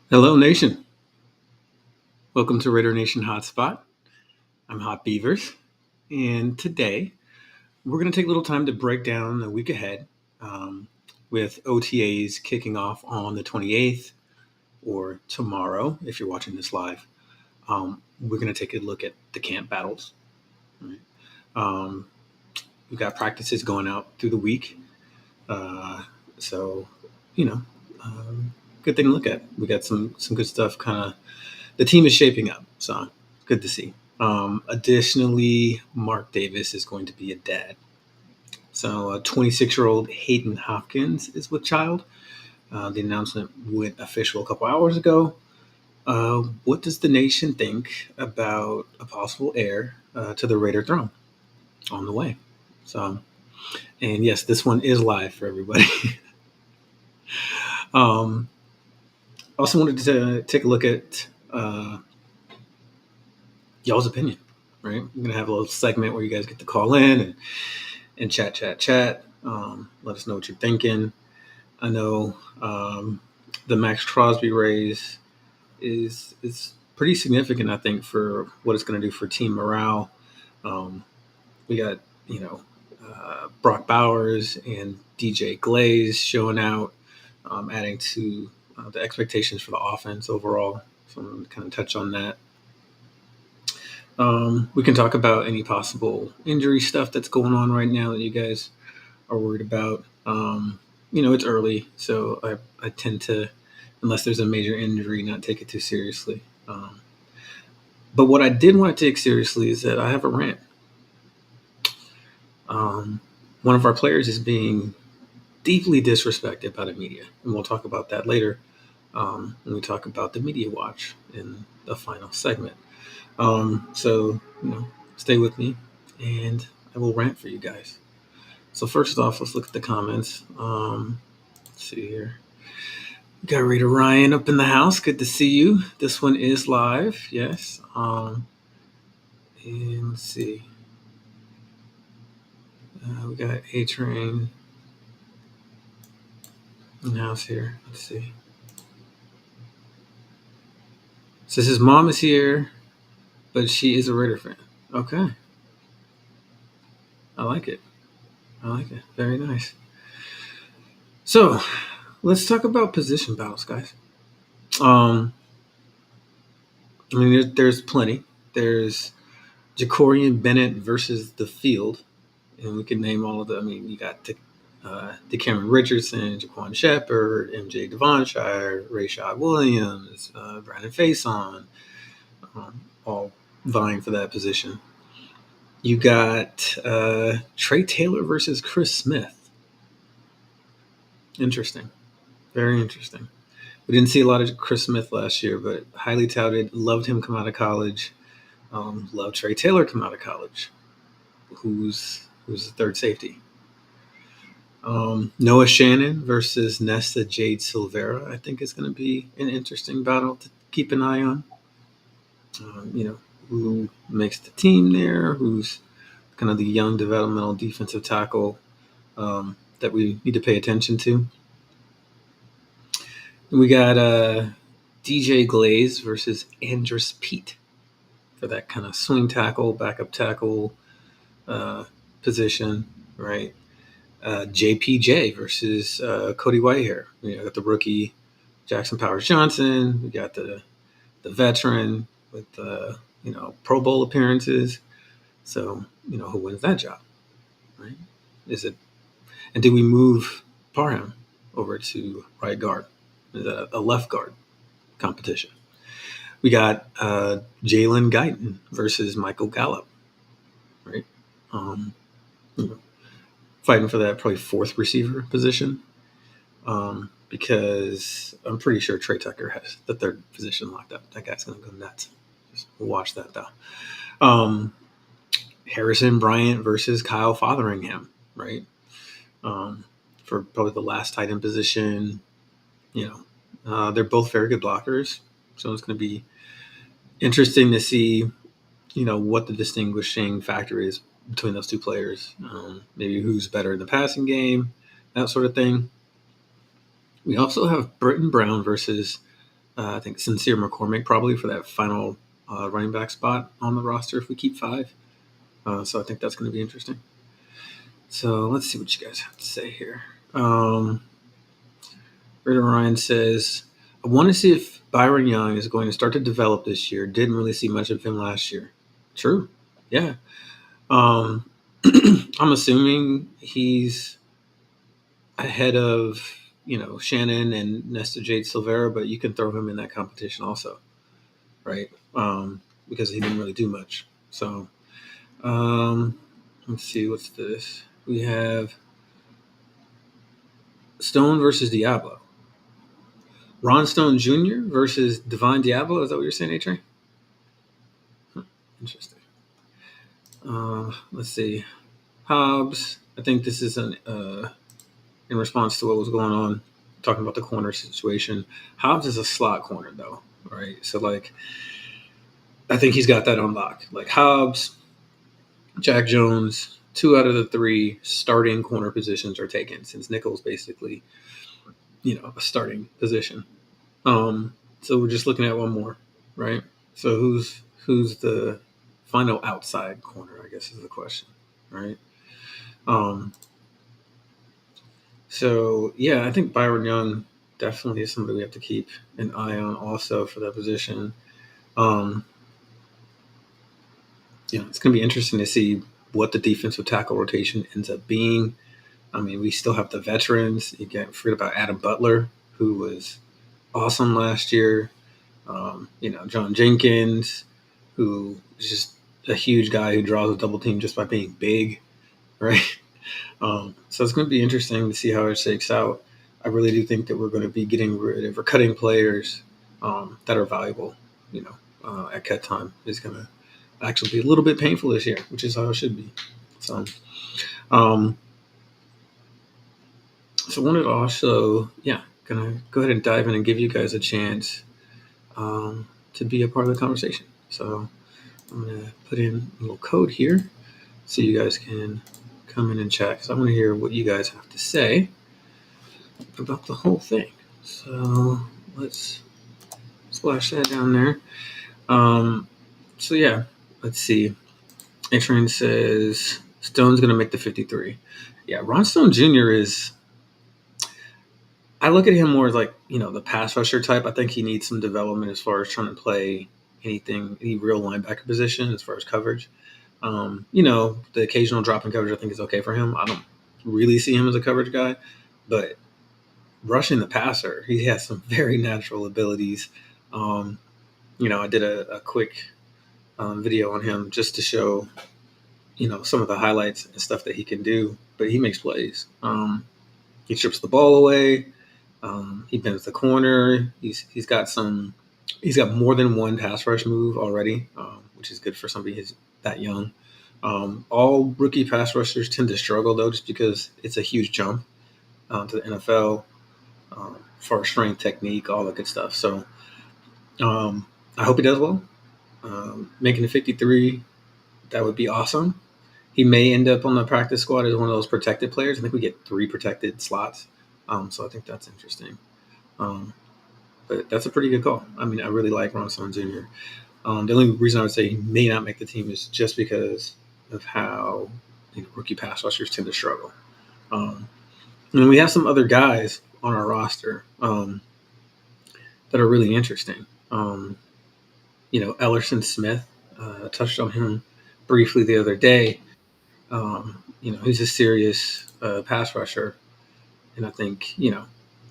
Hello, Nation. Welcome to RaiderNation Hotspot. I'm Hot Beavers, and today we're going to take a little time to break down the week ahead with OTAs kicking off on the 28th or tomorrow, if you're watching this live. We're going to take a look at the camp battles. Right? We've got practices going out through the week, so good thing to look at. We got some good stuff. The team is shaping up, so good to see. Additionally, Mark Davis is going to be a dad. So 26-year-old Hayden Hopkins is with child. The announcement went official a couple hours ago. What does the nation think about a possible heir to the Raider throne on the way? So, and yes, this one is live for everybody. Also wanted to take a look at y'all's opinion, right? We're going to have a little segment where you guys get to call in and chat. Let us know what you're thinking. I know the Max Crosby raise is pretty significant, I think, for what it's going to do for team morale. We got, Brock Bowers and DJ Glaze showing out, adding to the expectations for the offense overall. So I'm going to kind of touch on that. We can talk about any possible injury stuff that's going on right now that you guys are worried about. It's early, so I tend to, unless there's a major injury, not take it too seriously. But what I did want to take seriously is that I have a rant. One of our players is being deeply disrespected by the media, and we'll talk about that later when we talk about the media watch in the final segment. So stay with me, and I will rant for you guys. So first off, let's look at the comments. Let's see here. We got Raider Ryan up in the house. Good to see you. This one is live. Yes. And let's see. We got A-Train in the house here. Let's see. Says his mom is here, but she is a Raider fan. Okay. I like it. Very nice. So let's talk about position battles, guys. There's plenty. There's Jacorian Bennett versus the field, and we can name all of them. You got DeCameron Richardson, Jaquan Shepard, MJ Devonshire, Rashad Williams, Brandon Faison, all vying for that position. You got Trey Taylor versus Chris Smith. Interesting. Very interesting. We didn't see a lot of Chris Smith last year, but highly touted. Loved him come out of college. Loved Trey Taylor come out of college, who's the third safety. Noah Shannon versus Nesta Jade Silvera, I think is going to be an interesting battle to keep an eye on. Who makes the team there, who's kind of the young developmental defensive tackle that we need to pay attention to. We got DJ Glaze versus Andrus Peat for that kind of swing tackle, backup tackle position, right? JPJ versus Cody Whitehair. We got the rookie Jackson Powers Johnson. We got the veteran with Pro Bowl appearances. So who wins that job, right? And do we move Parham over to right guard? Is that a left guard competition? We got Jalen Guyton versus Michael Gallup, right? Um, you know, fighting for that probably fourth receiver position, because I'm pretty sure Trey Tucker has the third position locked up. That guy's going to go nuts. Just watch that though. Harrison Bryant versus Kyle Fotheringham, right? For probably the last tight end position. They're both very good blockers, so it's going to be interesting to see, what the distinguishing factor is between those two players. Maybe who's better in the passing game, that sort of thing. We also have Britton Brown versus, I think, Sincere McCormick, probably for that final running back spot on the roster if we keep 5. So I think that's going to be interesting. So let's see what you guys have to say here. Raider Ryan says, I want to see if Byron Young is going to start to develop this year. Didn't really see much of him last year. True. Yeah. I'm assuming he's ahead of, Shannon and Nesta Jade Silvera, but you can throw him in that competition also, right? Because he didn't really do much. So let's see, what's this? We have Stone versus Diablo. Ron Stone Jr. versus Divine Diablo. Is that what you're saying, A-Train? Interesting. Let's see. Hobbs. I think this is in response to what was going on, talking about the corner situation. Hobbs is a slot corner, though, right? So, I think he's got that on lock. Hobbs, Jack Jones, 2 out of the 3 starting corner positions are taken, since nickel's basically, a starting position. So we're just looking at one more, right? So who's the final outside corner, I guess, is the question, right? So yeah, I think Byron Young definitely is somebody we have to keep an eye on also for that position. It's going to be interesting to see what the defensive tackle rotation ends up being. I mean, we still have the veterans. You can't forget about Adam Butler, who was awesome last year. John Jenkins, who is just a huge guy who draws a double team just by being big, right? So it's going to be interesting to see how it shakes out. I really do think that we're going to be getting rid of or cutting players that are valuable, at cut time. Is going to actually be a little bit painful this year, which is how it should be. So I wanted to also, gonna go ahead and dive in and give you guys a chance to be a part of the conversation. So I'm gonna put in a little code here so you guys can come in and chat, because I want to hear what you guys have to say about the whole thing. So let's splash that down there. So yeah, let's see. A-Train says Stone's gonna make the 53. Yeah, Ron Stone Jr. is. I look at him more as the pass rusher type. I think he needs some development as far as trying to play any real linebacker position as far as coverage. The occasional drop in coverage I think is okay for him. I don't really see him as a coverage guy, but rushing the passer, he has some very natural abilities. I did a quick video on him just to show, some of the highlights and stuff that he can do, but he makes plays. He strips the ball away. He bends the corner. He's got more than one pass rush move already, which is good for somebody who's that young. All rookie pass rushers tend to struggle though, just because it's a huge jump to the NFL for strength, technique, all that good stuff. So I hope he does well. Making a 53, that would be awesome. He may end up on the practice squad as one of those protected players. I think we get 3 protected slots. So I think that's interesting. But that's a pretty good call. I mean, I really like Ron Stone Jr. The only reason I would say he may not make the team is just because of how rookie pass rushers tend to struggle. And we have some other guys on our roster that are really interesting. Ellerson Smith, touched on him briefly the other day. He's a serious pass rusher. And I think,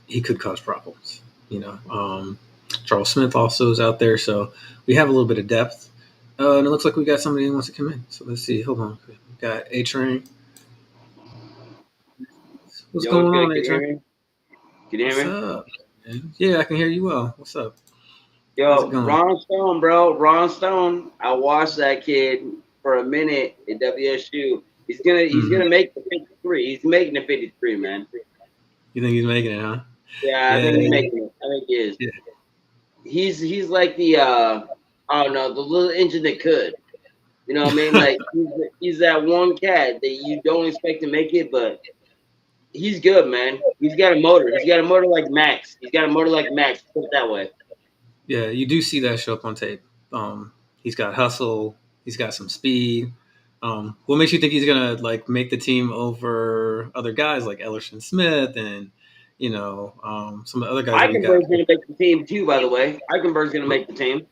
he could cause problems. Charles Smith also is out there, so we have a little bit of depth. And it looks like we got somebody who wants to come in. So let's see. Hold on. We got A Train. What's Yo, going good. on, A Can you hear Train? me? Can you What's hear me? up, man? Yeah, I can hear you well. What's up? How's it Yo, going? Ron Stone, bro. Ron Stone. I watched that kid for a minute at WSU. He's Mm-hmm. gonna make the 53. He's making the 53, man. You think he's making it, huh? Yeah, I Yeah, think he's making it. I think he is. yeah, He's like the I don't know, the little engine that could. You know what I mean? Like he's that one cat that you don't expect to make it, but he's good, man. He's got a motor. He's got a motor like Max. He's got a motor like Max. Put it that way. yeah. You do see that show up on tape. He's got hustle. He's got some speed. What makes you think he's gonna like make the team over other guys like Ellerson Smith and some of the other guys that we got? Eichenberg's gonna make the team too, by the way. Eichenberg's gonna make the team.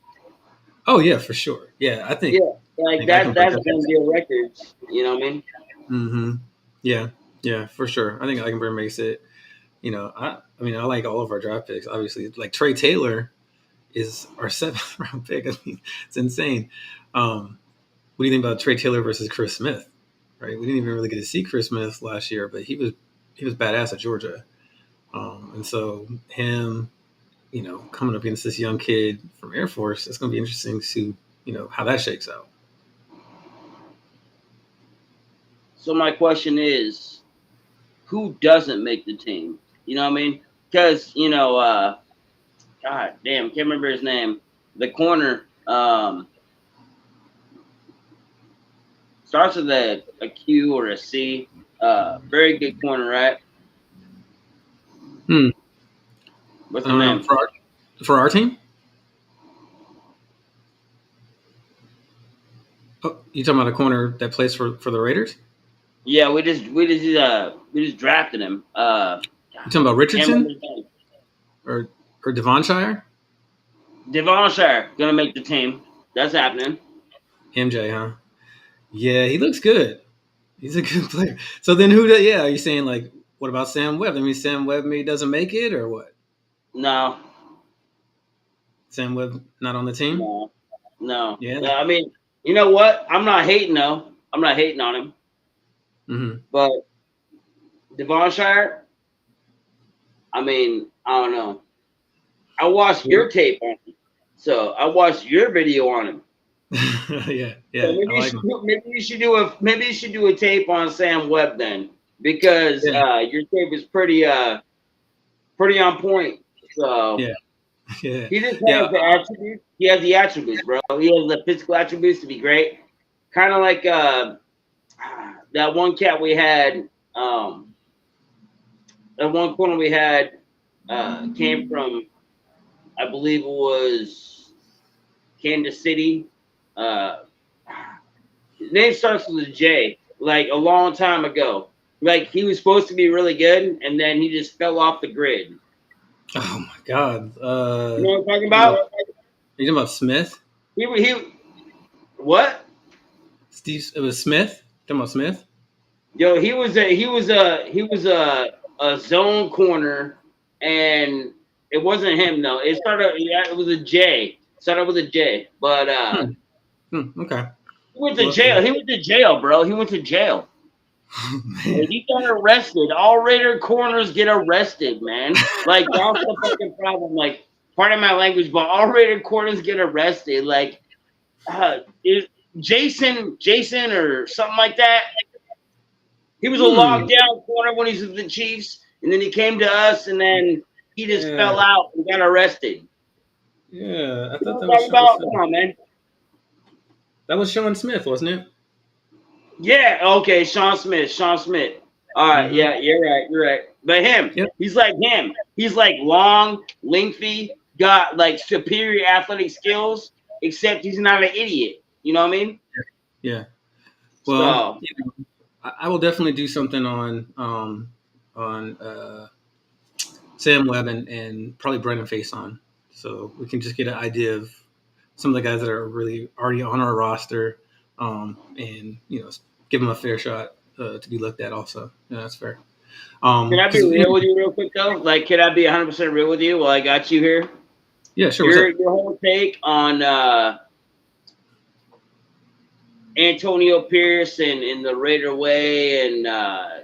Oh yeah, for sure. Yeah, I think Yeah, I like think I can break that's up. gonna be a record. You know what I mean? Mm-hmm. Yeah, yeah, for sure. I think Eichenberg makes it. I mean, I like all of our draft picks. Obviously, like Trey Taylor is our 7th round pick. I mean, it's insane. What do you think about Trey Taylor versus Chris Smith? Right, we didn't even really get to see Chris Smith last year, but he was badass at Georgia, and so him, coming up against this young kid from Air Force, it's going to be interesting to see, how that shakes out. So my question is, who doesn't make the team? You know what I mean? Because God damn, can't remember his name. The corner starts with a Q or a C. Very good corner, right? Hmm. What's the name? For our team? Oh, you talking about a corner that plays for the Raiders? Yeah, we just drafted him. You talking about Richardson or Devonshire? Devonshire gonna make the team. That's happening. MJ, huh? Yeah, he looks good. He's a good player. So then yeah, are you saying like what about Sam Webb? I mean Sam Webb maybe doesn't make it or what? No, Sam Webb not on the team? no. Yeah. I mean, you know what? I'm not hating though. I'm not hating on him. Mm-hmm. But Devonshire, I mean, I don't know. I watched your tape on him, so I watched your video on him. yeah. So maybe you should do a tape on Sam Webb then, because your tape is pretty on point. So yeah. he just has the attributes. He has the attributes, bro. He has the physical attributes to be great. Kind of like that one cat we had. That one corner we had came from, I believe it was Kansas City. His name starts with a J. Like a long time ago. Like he was supposed to be really good, and then he just fell off the grid. Oh my God. You know what I'm talking about? You talking about Smith? He what? Steve, it was Smith. Talking about Smith? Yo, he was a zone corner, and it wasn't him though. It was a J. Started with a J, but okay. he went to jail. He went to jail, bro. He went to jail. He got arrested. All Raider corners get arrested, man. Like that's the fucking problem. Like, pardon my language, but all Raider corners get arrested. Like, is Jason or something like that. He was a lockdown corner when he was with the Chiefs, and then he came to us, and then he just fell out and got arrested. Yeah, I thought that was Come on, man. That was Sean Smith, wasn't it? Yeah, okay, Sean Smith. All right, yeah, you're right. But him, he's like him. He's like long, lengthy, got like superior athletic skills, except he's not an idiot. You know what I mean? Yeah. Well, I will definitely do something on Sam Webb and probably Brendan Faison, so we can just get an idea of some of the guys that are really already on our roster, and give them a fair shot to be looked at. Also, that's fair. Can I be real with you real quick though? Like, can I be 100% real with you while I got you here? Yeah, sure. Your whole take on Antonio Pierce and the Raider way and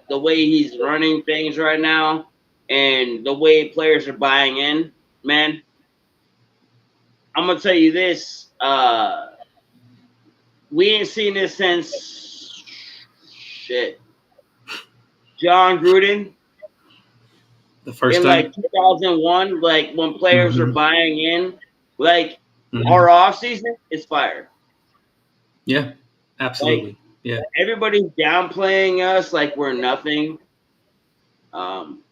the way he's running things right now and the way players are buying in, man. I'm gonna tell you this. We ain't seen this since shit. John Gruden The first in time. like 2001, like when players are Mm-hmm. buying in, like Mm-hmm. our offseason is fire. Yeah, Like absolutely. Yeah. everybody's downplaying us like we're nothing. Um,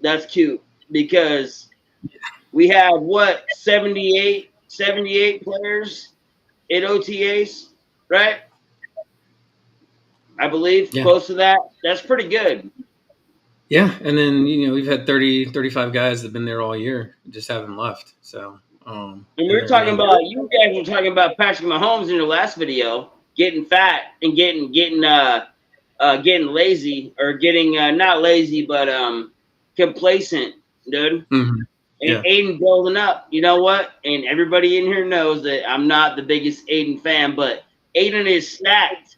that's cute because we have what 78 players in OTAs, right? I believe Yeah. close to that. That's pretty good. Yeah. And then, we've had 30, 35 guys that have been there all year, just haven't left. So, And we and were they're, talking about you guys were talking about Patrick Mahomes in your last video, getting fat and getting lazy or getting not lazy but complacent, dude. Mhm. And Yeah. Aiden building up. You know what? And everybody in here knows that I'm not the biggest Aiden fan, but Aiden is stacked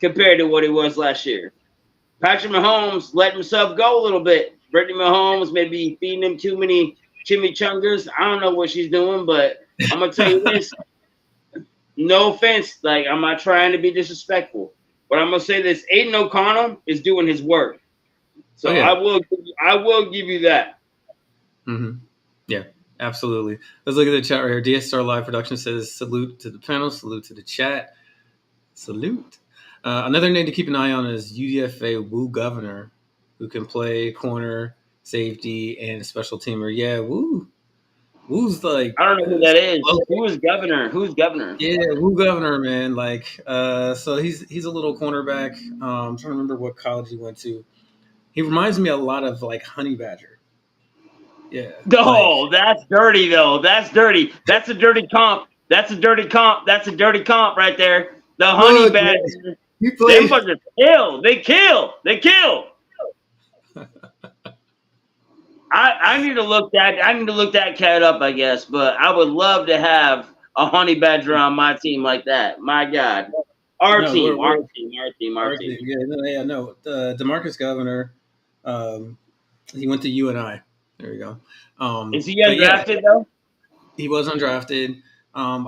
compared to what he was last year. Patrick Mahomes let himself go a little bit. Brittany Mahomes maybe feeding him too many chimichangas. I don't know what she's doing, but I'm gonna tell you this. No offense, like I'm not trying to be disrespectful, but I'm gonna say this: Aiden O'Connell is doing his work. Oh, So yeah. I will give you that. Hmm. Yeah, absolutely. Let's look at the chat right here. DSR Live Production says, salute to the panel, salute to the chat. Salute. Another name to keep an eye on is UDFA Woo Governor, who can play corner, safety, and special teamer. Yeah, Woo. Woo's like, I don't know who that is. Who is governor? Who's governor? yeah, Woo Governor, man. Like, so he's a little cornerback. I'm trying to remember what college he went to. He reminds me a lot of like Honey Badger. Yeah, like, No, that's dirty though. That's dirty. That's a dirty comp. That's a dirty comp. That's a dirty comp right there. The honey look, man, badger. he Them played. buggers kill. They kill. They kill. I need to look that cat up, I guess, but I would love to have a honey badger on my team like that. My God. Our No, team, our we're team, our team, our team. yeah, no, yeah, no. Demarcus Governor, um, he went to UNI. There we go. Is he But yeah, undrafted though? he was undrafted. I'm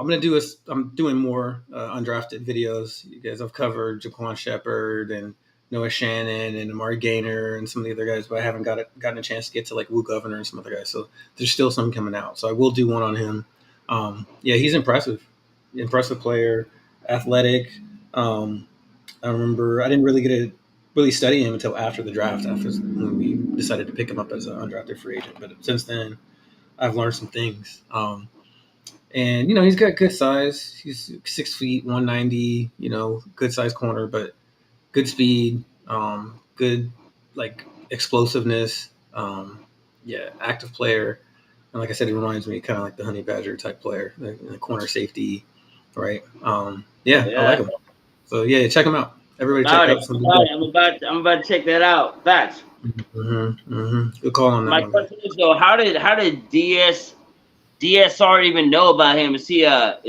doing more undrafted videos. You guys, I've covered Jaquan Shepard and Noah Shannon and Amari Gaynor and some of the other guys, but I haven't gotten a chance to get to like Woo Governor and some other guys. So there's still some coming out. So I will do one on him. Yeah, he's impressive player, athletic. Um, I remember I didn't really get to really study him until after the draft, after when we decided to pick him up as an undrafted free agent. But since then, I've learned some things. And he's got good size. He's 6 feet, 190. Good size corner, but good speed. Good like explosiveness. Yeah, active player. And like I said, he reminds me kind of like the Honey Badger type player, the corner safety, right? Yeah, I like Yeah. him. So yeah, check him out. Everybody, check About it. out some. About it. I'm about to check that out. Facts. Good call on that My one, man. question is though, how did DSR even know about him? Is he a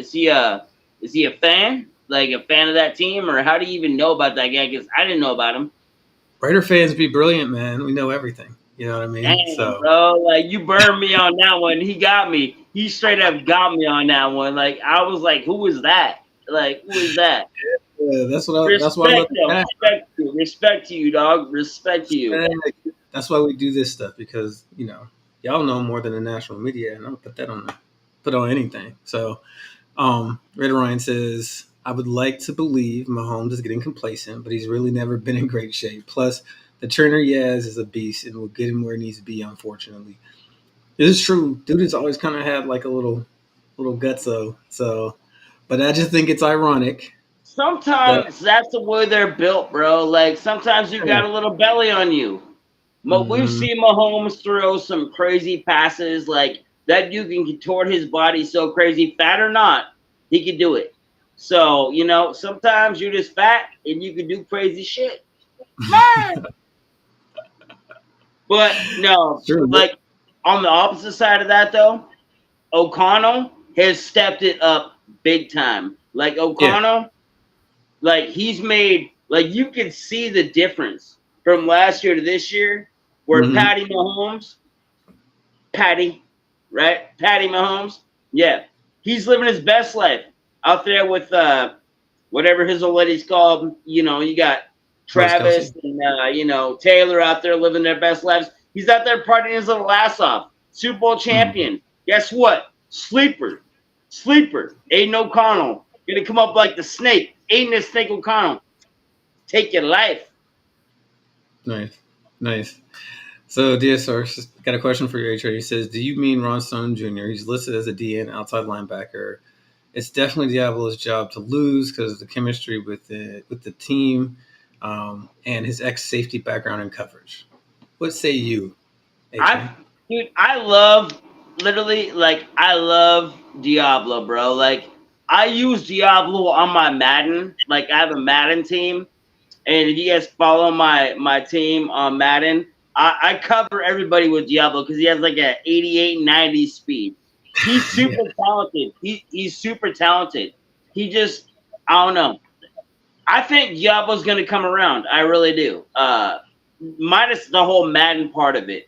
fan? Like a fan of that team, or how do you even know about that guy? Because I didn't know about him. Raider fans be brilliant, man. We know everything. You know what I mean? Damn, So bro, like you burned me on that one. He got me. He straight up got me on that one. Like I was like, who is that? Like who is that? yeah, that's why I Respect love him. that. Respect to you, dog. Respect to you. That's why we do this stuff because y'all know more than the national media, and I don't put on anything. So, Red Ryan says, I would like to believe Mahomes is getting complacent, but he's really never been in great shape. Plus, the trainer Yaz is a beast and will get him where he needs to be. Unfortunately, this is true. Dude has always kind of had like a little gutso. So, but I just think it's ironic that. Sometimes that's the way they're built, bro. Like sometimes you got a little belly on you. We've Mhm. seen Mahomes throw some crazy passes, like that dude can contort his body so crazy, fat or not, he can do it. So, sometimes you're just fat and you can do crazy shit. Man. But no, Sure. like on the opposite side of that though, O'Connell has stepped it up big time. Like O'Connell, like he's made, like you can see the difference from last year to this year, where Mm-hmm. Patty Mahomes, yeah, he's living his best life out there with whatever his old lady's called. You know, you got Travis and Taylor out there living their best lives. He's out there partying his little ass off. Super Bowl champion. Mm-hmm. Guess what? Sleeper. Aiden O'Connell gonna come up like the snake. Aiden the Snake O'Connell. Take your life. Nice. So DSR got a question for you, H. He says, "Do you mean Ron Stone Jr.? He's listed as a DN outside linebacker. It's definitely Diablo's job to lose because of the chemistry with the team and his ex-safety background and coverage. What say you, AJ?" I love Diablo, bro. Like I use Diablo on my Madden. Like I have a Madden team, and if you guys follow my team on Madden, I cover everybody with Diablo because he has like a 88, 90 speed. He's super talented. He's super talented. He just, I don't know. I think Diablo's going to come around. I really do. Minus the whole Madden part of it.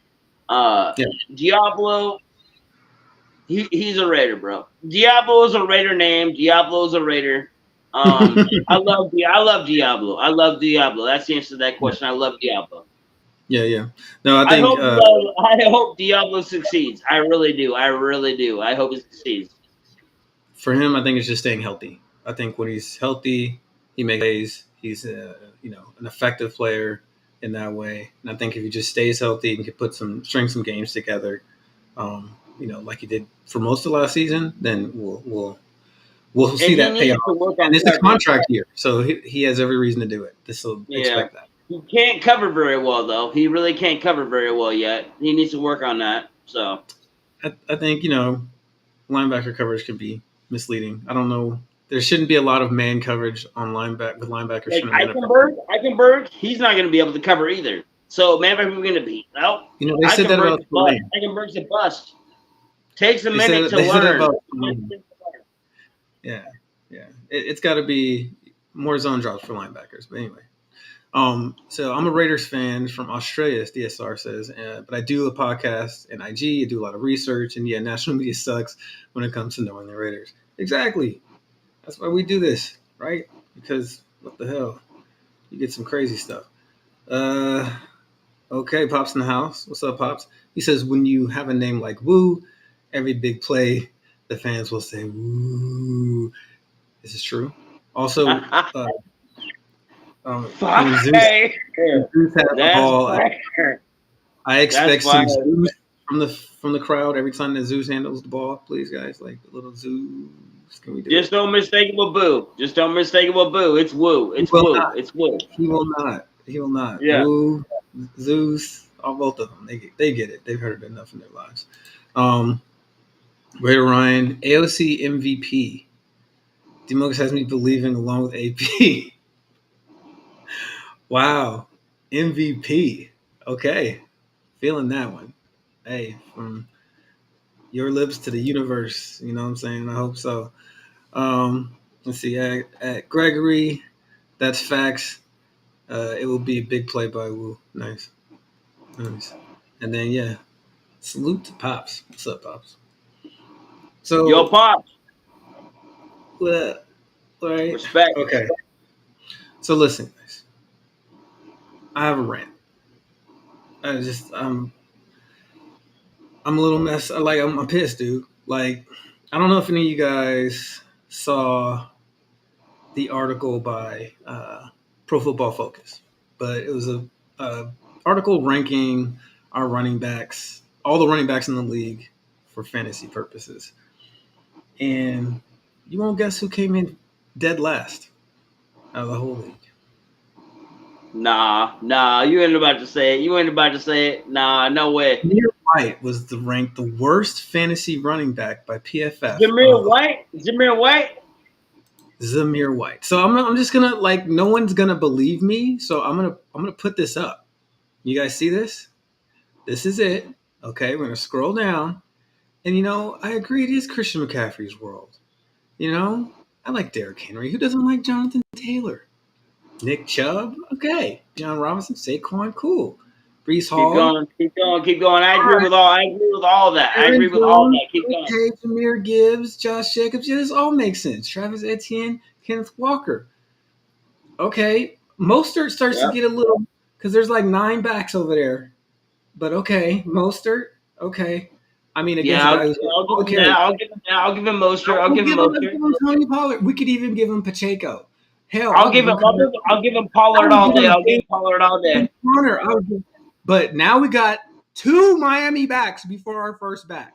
Diablo, he's a Raider, bro. Diablo is a Raider name. Diablo is a Raider. I love Diablo. I love Diablo. That's the answer to that question. I love Diablo. Yeah. No, I think I hope Diablo succeeds. I really do. I hope he succeeds. For him, I think it's just staying healthy. I think when he's healthy, he makes plays. He's an effective player in that way. And I think if he just stays healthy and can string some games together, like he did for most of last season, then we'll see that pay off. And it's a contract year, so he has every reason to do it. Expect that. He can't cover very well, though. He really can't cover very well yet. He needs to work on that. So I think linebacker coverage can be misleading. I don't know. There shouldn't be a lot of man coverage on with linebackers. Like Eichenberg, he's not going to be able to cover either. So man, we're going to be they said that about Eichenberg's a bust. Takes a minute to learn. Yeah. It's got to be more zone drops for linebackers. But anyway, so I'm a Raiders fan from Australia, as DSR says, but I do a podcast and IG. I do a lot of research, and national media sucks when it comes to knowing the Raiders. Exactly. That's why we do this, right? Because what the hell? You get some crazy stuff. Okay, Pop's in the house. What's up, Pops? He says, when you have a name like Woo, every big play, the fans will say, Woo. This is true. Also, when Zeus has the ball, I expect some Zeus from the crowd every time that Zeus handles the ball. Please, guys, like a little Zeus. Can we do Just don't mistake it with Boo. It's Woo. It's Woo. He will not. Yeah. Woo, Zeus, both of them. They get it. They've heard it enough in their lives. Raider Ryan, AOC MVP. Demokes has me believing along with AP. Wow. MVP. Okay. Feeling that one. Hey, from your lips to the universe. You know what I'm saying? I hope so. Let's see. At Gregory, that's facts. It will be a big play by Wu. Nice. And then, salute to Pops. What's up, Pops? So, yo, Pops. Right. Respect. Okay. So listen, guys. I have a rant. I'm a little mess. I'm pissed, dude. Like, I don't know if any of you guys saw the article by Pro Football Focus, but it was a article ranking our running backs, all the running backs in the league for fantasy purposes. And you won't guess who came in dead last out of the whole league. Nah. You ain't about to say it. Nah, no way. Zamir White was ranked the worst fantasy running back by PFF. Zamir White. So I'm just gonna no one's gonna believe me. So I'm gonna put this up. You guys see this? This is it. Okay, we're gonna scroll down, And I agree. It is Christian McCaffrey's world. I like Derrick Henry. Who doesn't like Jonathan Taylor? Nick Chubb, okay. John Robinson, Saquon, cool. Brees Keep Hall, going, keep going, keep going. I agree all with all. I agree with all that. I Aaron agree with all Jones, that. Keep going. okay. Jahmyr Gibbs, Josh Jacobs. Yeah, this all makes sense. Travis Etienne, Kenneth Walker. Okay. Mostert starts to Yeah. get a little because there's like 9 backs over there. But okay, Mostert, okay. I mean, against Yeah, a I'll, guy who's I'll give all him carry. that. I'll give him that. I'll give him Mostert. I'll We'll give him give him, let's Mostert. give him Tony Pollard. We could even give him Pacheco. Hell, I'll I'll give give him. him Connor. I'll give him I Pollard would all give day. him I'll give him Pollard all day. Connor. But now we got 2 Miami backs before our first back.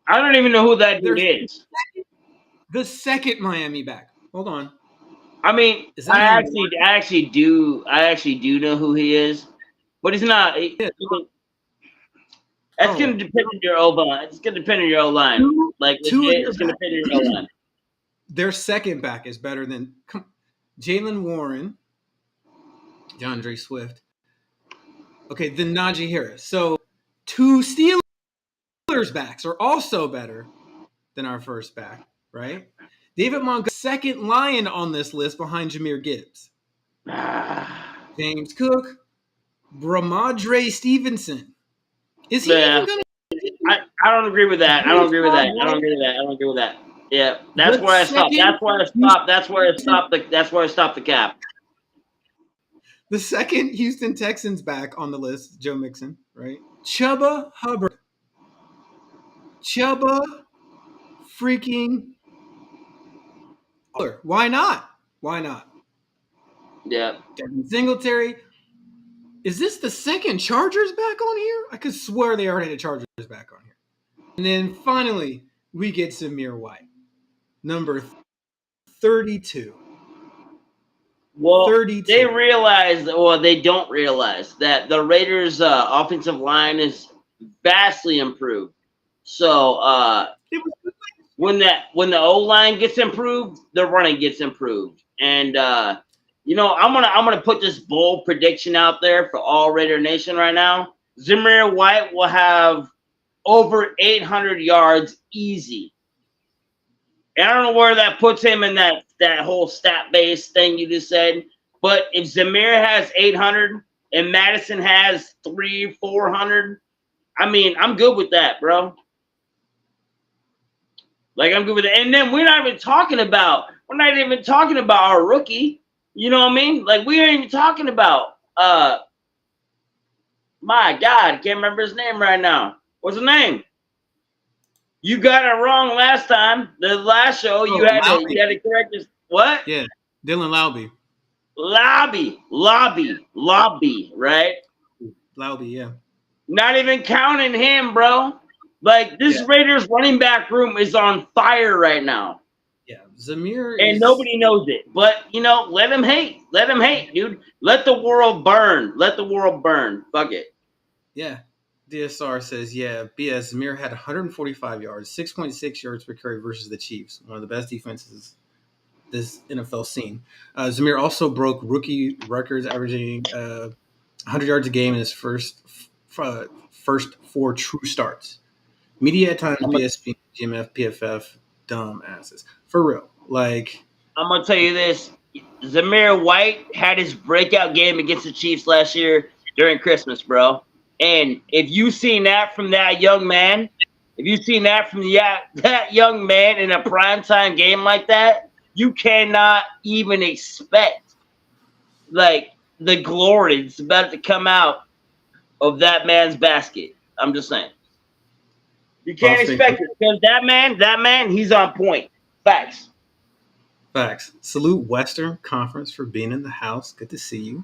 I don't even know who that dude There's is. the second Miami back. Hold on. I mean, Is that I number actually do know who he is, but he's not. one? That's gonna depend on your O line. It's gonna depend on your O line. Like Two of legit, their it's gonna depend on your O line. Their second back is better than Jalen Warren, DeAndre Swift. Okay, then Najee Harris. So 2 Steelers backs are also better than our first back, right? David Montgomery, second lion on this list behind Jahmyr Gibbs. James Cook, Bramadre Stevenson. Is he even going to? I don't agree with that. I don't agree with that. I don't agree with that. I don't agree with that. Yeah, that's But where I stopped. second- That's where I stopped. That's where I stopped. That's where I stopped the cap. The second Houston Texans back on the list, Joe Mixon, right? Chuba Hubbard. Chuba freaking. Why not? Why not? Yeah. Devin Singletary. Is this the second Chargers back on here? I could swear they already had Chargers back on here. And then finally, we get Zamir White, number 32. Well, 32. they realize, or they don't realize, that the Raiders' offensive line is vastly improved. So when the O line gets improved, the running gets improved. And I'm gonna put this bold prediction out there for all Raider Nation right now. Zamir White will have over 800 yards easy. And I don't know where that puts him in that whole stat-based thing you just said. But if Zamir has 800 and Madison has 400, I mean, I'm good with that, bro. Like, I'm good with it. And then we're not even talking about our rookie. You know what I mean? Like, we ain't even talking about my God, I can't remember his name right now. What's his name? You got it wrong last time. The last show you had to correct this. What? Yeah, Dylan Lobby. Lobby, right? Lobby, yeah. Not even counting him, bro. Like, this Raiders running back room is on fire right now. Yeah, Zamir and nobody knows it. But, let him hate. Let him hate, dude. Let the world burn. Let the world burn. Fuck it. Yeah. DSR says, BS, Zamir had 145 yards, 6.6 yards per carry versus the Chiefs, one of the best defenses this NFL seen. Zamir also broke rookie records, averaging 100 yards a game in his first 4 true starts. Media at times, BSP, GMF, PFF, dumb asses. For real. Like, I'm going to tell you this. Zamir White had his breakout game against the Chiefs last year during Christmas, bro. And if you've seen that from that young man, that young man in a primetime game like that, you cannot even expect, like, the glory that's about to come out of that man's basket. I'm just saying. You can't expect it because that man, he's on point. Facts. Salute Western Conference for being in the house. Good to see you.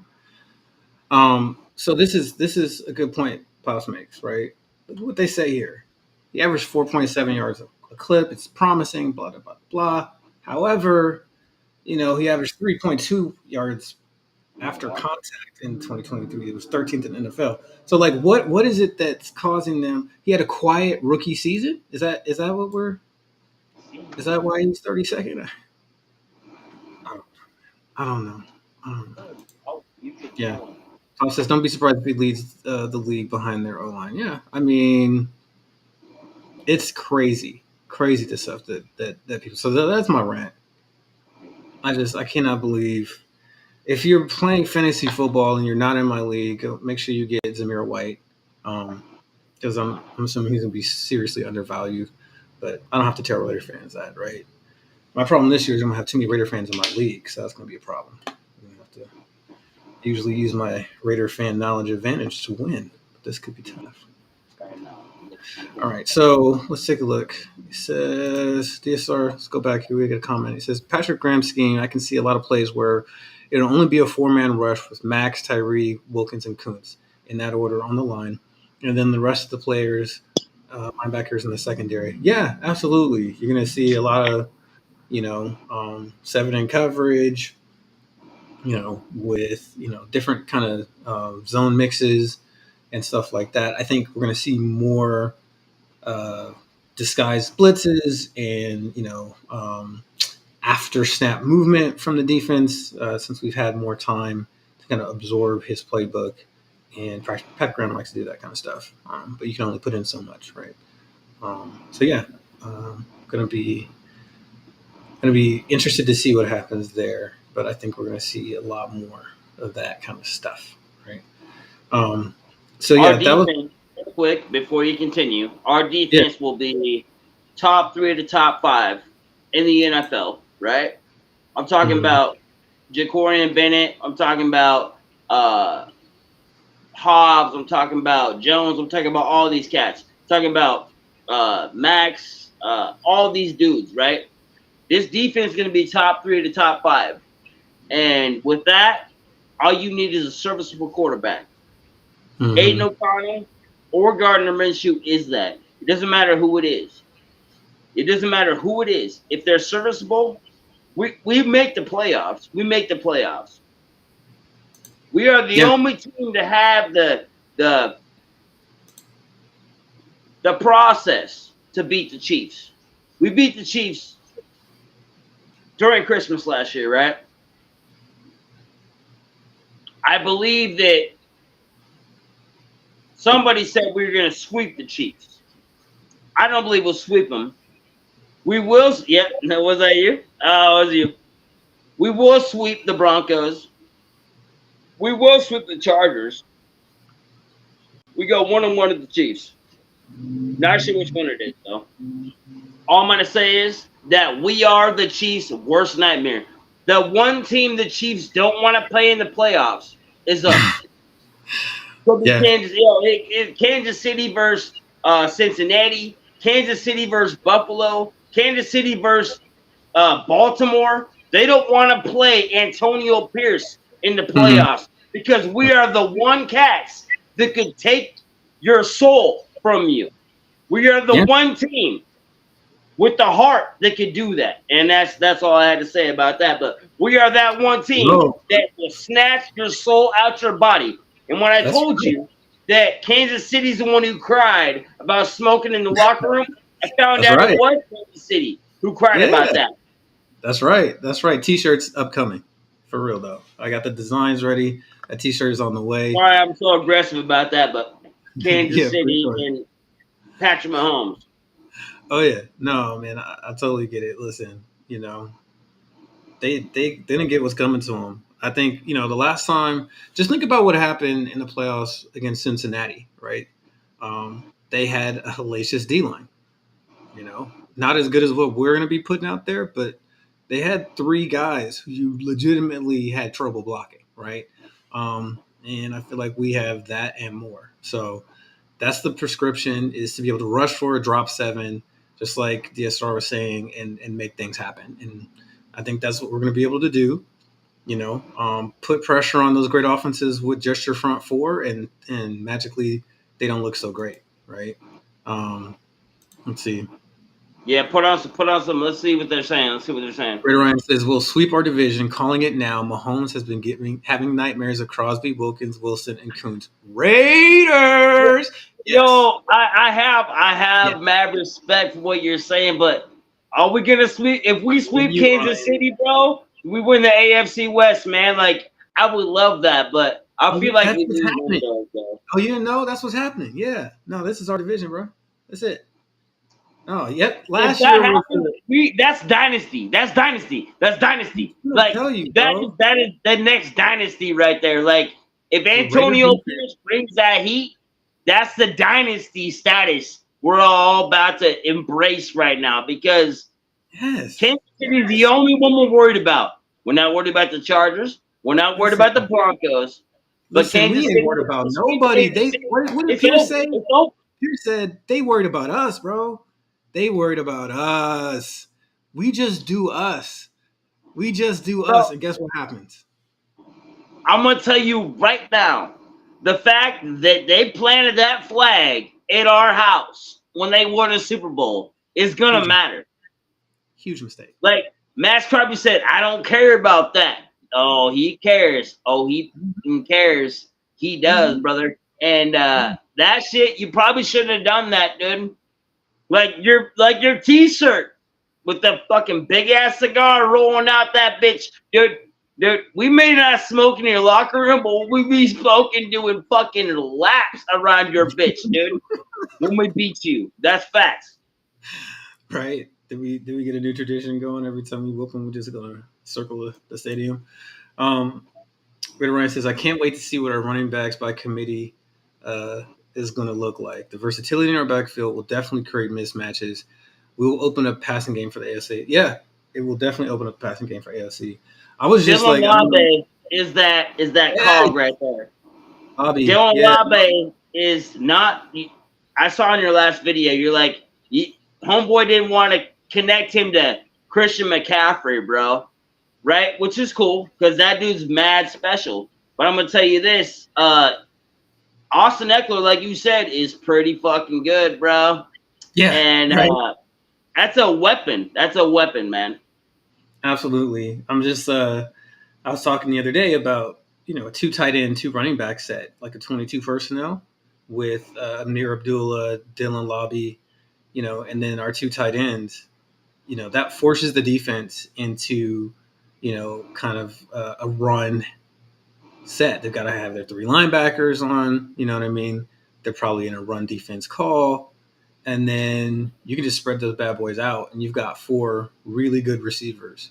So this is a good point Klaus makes, right? What they say here. He averaged 4.7 yards a clip. It's promising, blah, blah, blah, blah. However, he averaged 3.2 yards after contact in 2023. It was 13th in the NFL. So, like, what is it that's causing them? He had a quiet rookie season. Is that why he's 32nd? I don't know. Yeah. Tom says, don't be surprised if he leads the league behind their O-line. Yeah, I mean, it's crazy the stuff that people. So that's my rant. I cannot believe if you're playing fantasy football and you're not in my league, make sure you get Zamir White, because I'm assuming he's gonna be seriously undervalued. But I don't have to tell Raider fans that, right? My problem this year is I'm gonna have too many Raider fans in my league, so that's gonna be a problem. I'm gonna have to usually use my Raider fan knowledge advantage to win, but this could be tough. All right, so let's take a look. He says, DSR, let's go back here. We got a comment. He says, Patrick Graham's scheme, I can see a lot of plays where it'll only be a four-man rush with Max, Tyree, Wilkins, and Kuntz in that order on the line. And then the rest of the players, linebackers in the secondary. Yeah, absolutely. You're going to see a lot of, 7 in coverage, with, different kind of zone mixes and stuff like that. I think we're going to see more disguised blitzes and after snap movement from the defense, since we've had more time to kind of absorb his playbook. And Pat Graham likes to do that kind of stuff, but you can only put in so much, right? So yeah, gonna be interested to see what happens there. But I think we're gonna see a lot more of that kind of stuff, right? So yeah, our defense, real quick before you continue, our defense will be top 3 to top 5 in the NFL, right? I'm talking about Jacorian Bennett. I'm talking about Hobbs. I'm talking about Jones. I'm talking about all these cats. I'm talking about Max. All these dudes, right? This defense is going to be top 3 to top 5. And with that, all you need is a serviceable quarterback. Aiden O'Connell or Gardner Minshew is that. It doesn't matter who it is. It doesn't matter who it is. If they're serviceable, we make the playoffs. We make the playoffs. We are the only team to have the process to beat the Chiefs. We beat the Chiefs during Christmas last year, right? I believe that somebody said we were going to sweep the Chiefs. I don't believe we'll sweep them. We will. Yeah, was that you? Oh, it was you. We will sweep the Broncos. We will sweep the Chargers. We go 1-1 at the Chiefs. Not sure which one it is, though. All I'm going to say is that we are the Chiefs' worst nightmare. The one team the Chiefs don't want to play in the playoffs is us. Kansas City versus Cincinnati, Kansas City versus Buffalo, Kansas City versus Baltimore. They don't want to play Antonio Pierce in the playoffs because we are the one cats that could take your soul from you. We are the one team with the heart that could do that. And that's all I had to say about that. But we are that one team that will snatch your soul out your body. And when I told you that Kansas City's the one who cried about smoking in the locker room, I found out it was Kansas City who cried about that. That's right. T-shirts upcoming. For real, though. I got the designs ready. A T-shirt is on the way. Sorry I'm so aggressive about that, but Kansas City and Patrick Mahomes. Oh, yeah. No, man, I totally get it. Listen, they didn't get what's coming to them. I think, the last time, just think about what happened in the playoffs against Cincinnati, right? They had a hellacious D-line, not as good as what we're going to be putting out there, but they had 3 guys who you legitimately had trouble blocking, right? And I feel like we have that and more. So that's the prescription, is to be able to rush for a drop 7, just like DSR was saying, and make things happen. And I think that's what we're going to be able to do. Put pressure on those great offenses with just your front 4, and magically they don't look so great, right? Let's see. Yeah, put on some. Let's see what they're saying. Raider Ryan says, we'll sweep our division, calling it now. Mahomes has been having nightmares of Crosby, Wilkins, Wilson, and Kuntz. Raiders! Yes. Yo, I have mad respect for what you're saying, but are we going to sweep? If we sweep Kansas City, bro, we win the AFC West, man. Like, I would love that, but I feel like that's what's happening. Oh, you didn't know? That's what's happening. Yeah. No, this is our division, bro. That's it. Oh, yep. If Last that year was happens, that's dynasty. That's dynasty. That's dynasty. I'm gonna Like tell you, that is bro. The Raiders Antonio defense. Pierce brings that heat, that's the dynasty status we're all about to embrace right now because Yes. Kansas City is the only one we're worried about. We're not worried about the Chargers. We're not worried about the Listen, Broncos. But listen. We Kansas ain't City, worried about Kansas nobody. City, What did it's Pierce over. say? It's over. Pierce said they worried about us, bro. They worried about us. We just do us. We just do us. Bro, And guess what happens? I'm gonna tell you right now, the fact that they planted that flag in our house when they won a Super Bowl is gonna Huge, matter. huge mistake. Like Max Crosby said, I don't care about that. Oh, he cares. Oh, he cares. He does, Mm-hmm. brother. And that shit, you probably shouldn't have done that, dude. Like your T-shirt with the fucking big ass cigar rolling out that bitch, dude. Dude, we may not smoke in your locker room, but we be smoking doing fucking laps around your bitch, dude. When we beat you, that's facts. Right? Did we get a new tradition going? Every time we whoop them, we're just gonna circle the stadium. Red Ryan says, "I can't wait to see what our running backs by committee is going to look like. The versatility in our backfield will definitely create mismatches. We will open up passing game for the AFC. Yeah, it will definitely open up passing game for AFC. I was just Dylan like, I don't know, Labe is that yeah, cog right there. Bobby, Dylan yeah, Labe is not. I saw in your last video, you're like, homeboy didn't want to connect him to Christian McCaffrey, bro. Right? Which is cool because that dude's mad special. But I'm gonna tell you this: Austin Eckler, like you said, is pretty fucking good, bro. yeah, And right, that's a weapon. That's a weapon, man. absolutely. I was talking the other day about a two tight end, two running back set, like a 22 personnel with Amir Abdullah, Dylan Lobby, and then our two tight ends. That forces the defense into, kind of a run set. They've got to have their three linebackers on, you know what I mean? They're probably in a run defense call. And then you can just spread those bad boys out, and you've got four really good receivers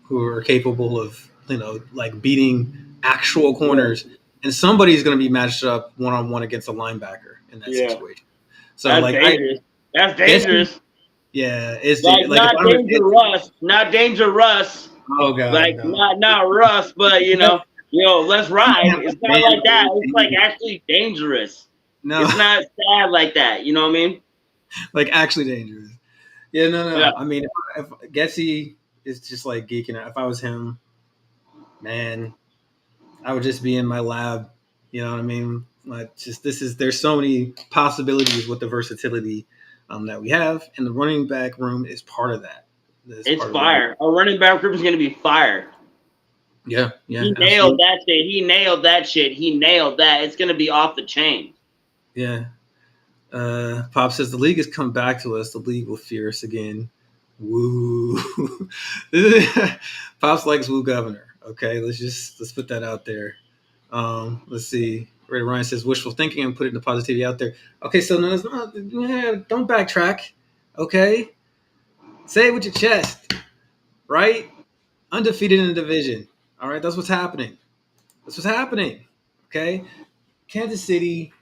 who are capable of, like beating actual Yeah. corners. And somebody's going to be matched up one on one against a linebacker in that Yeah. situation. So, That's like, I dangerous. That's guess, dangerous. yeah, it's Like like if not I'm, Danger Russ, not Danger Russ. oh God, Like no. not Russ, but let's ride. It's not like that. It's like actually dangerous. No, It's not sad like that. You know what I mean? like actually dangerous. Yeah, Yeah. no. I mean, if Getsy is just like geeking out. If I was him, man, I would just be in my lab. You know what I mean? Like, just there's so many possibilities with the versatility that we have, and the running back room is part of that. That's It's part of what. fire. Our running back group is gonna be fire. Yeah, He nailed absolutely. that shit. He nailed that shit. He nailed that. It's gonna be off the chain. Yeah. Pop says the league has come back to us. The league will fear us again. Woo. Pops likes woo governor. Okay, let's put that out there. Let's see. Ray Ryan says wishful thinking and putting the positivity out there. Okay, so no, it's not. Yeah, don't backtrack. Okay, say it with your chest. Right? Undefeated in the division. All right, that's what's happening. That's what's happening. Okay, Kansas City.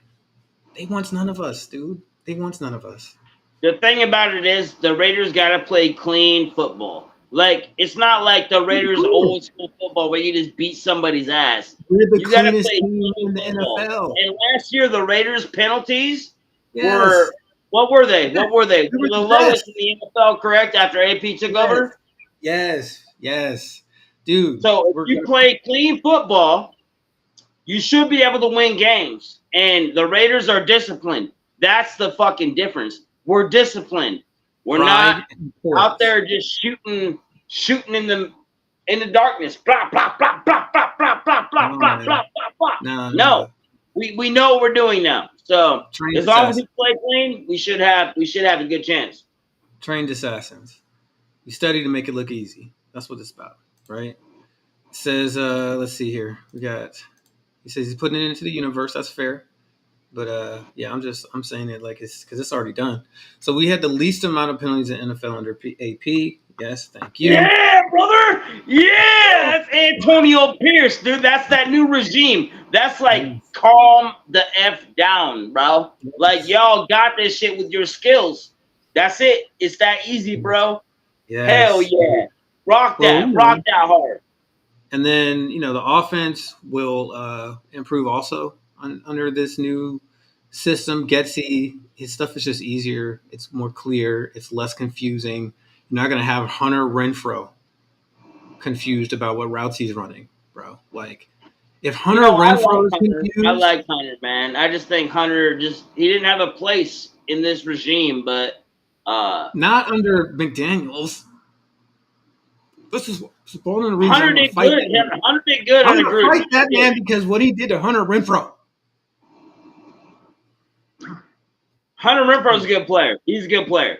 They want none of us, dude. They want none of us. The thing about it is the Raiders gotta play clean football. Like it's not like the Raiders old school football where you just beat somebody's ass. We're the You gotta cleanest play team clean in the football. NFL. And last year the Raiders penalties Yes. were what were they? Yeah, What were they? we were The the lowest best. in the NFL, correct? After AP took Yes. over. Yes. Dude, So if we're you gonna play clean football, you should be able to win games. And the Raiders are disciplined. That's the fucking difference. We're disciplined. We're not pride and out poise. there just shooting in the darkness. Blah blah blah blah blah blah blah blah No, blah blah man. blah blah. No. No. We know what we're doing now. So Trained as long as we assassins. play clean, we should have a good chance. Trained assassins. You study to make it look easy. That's what it's about, right? It says, let's see here. He says he's putting it into the universe. That's fair. But yeah, I'm saying it like it's because it's already done. So we had the least amount of penalties in NFL under AP. Yes, thank you. Yeah, brother. Yeah, that's Antonio Pierce, dude. That's that new regime. That's like calm the F down, bro. Like y'all got this shit with your skills. That's it. It's that easy, bro. Hell Yes. yeah. Rock Well, that. Rock that hard. and then the offense will improve also under this new system. Getsy, his stuff is just easier. It's more clear. It's less confusing. You're not gonna have Hunter Renfro confused about what routes he's running, bro. Like if Hunter Renfro is confused, I like Hunter, man. I just think Hunter he didn't have a place in this regime, but not under McDaniels. This is one of the reasons Hunter did good. Hunter did good I'm under gonna Gruden. fight that man because what he did to Hunter Renfro. Hunter Renfro's a good player. He's a good player.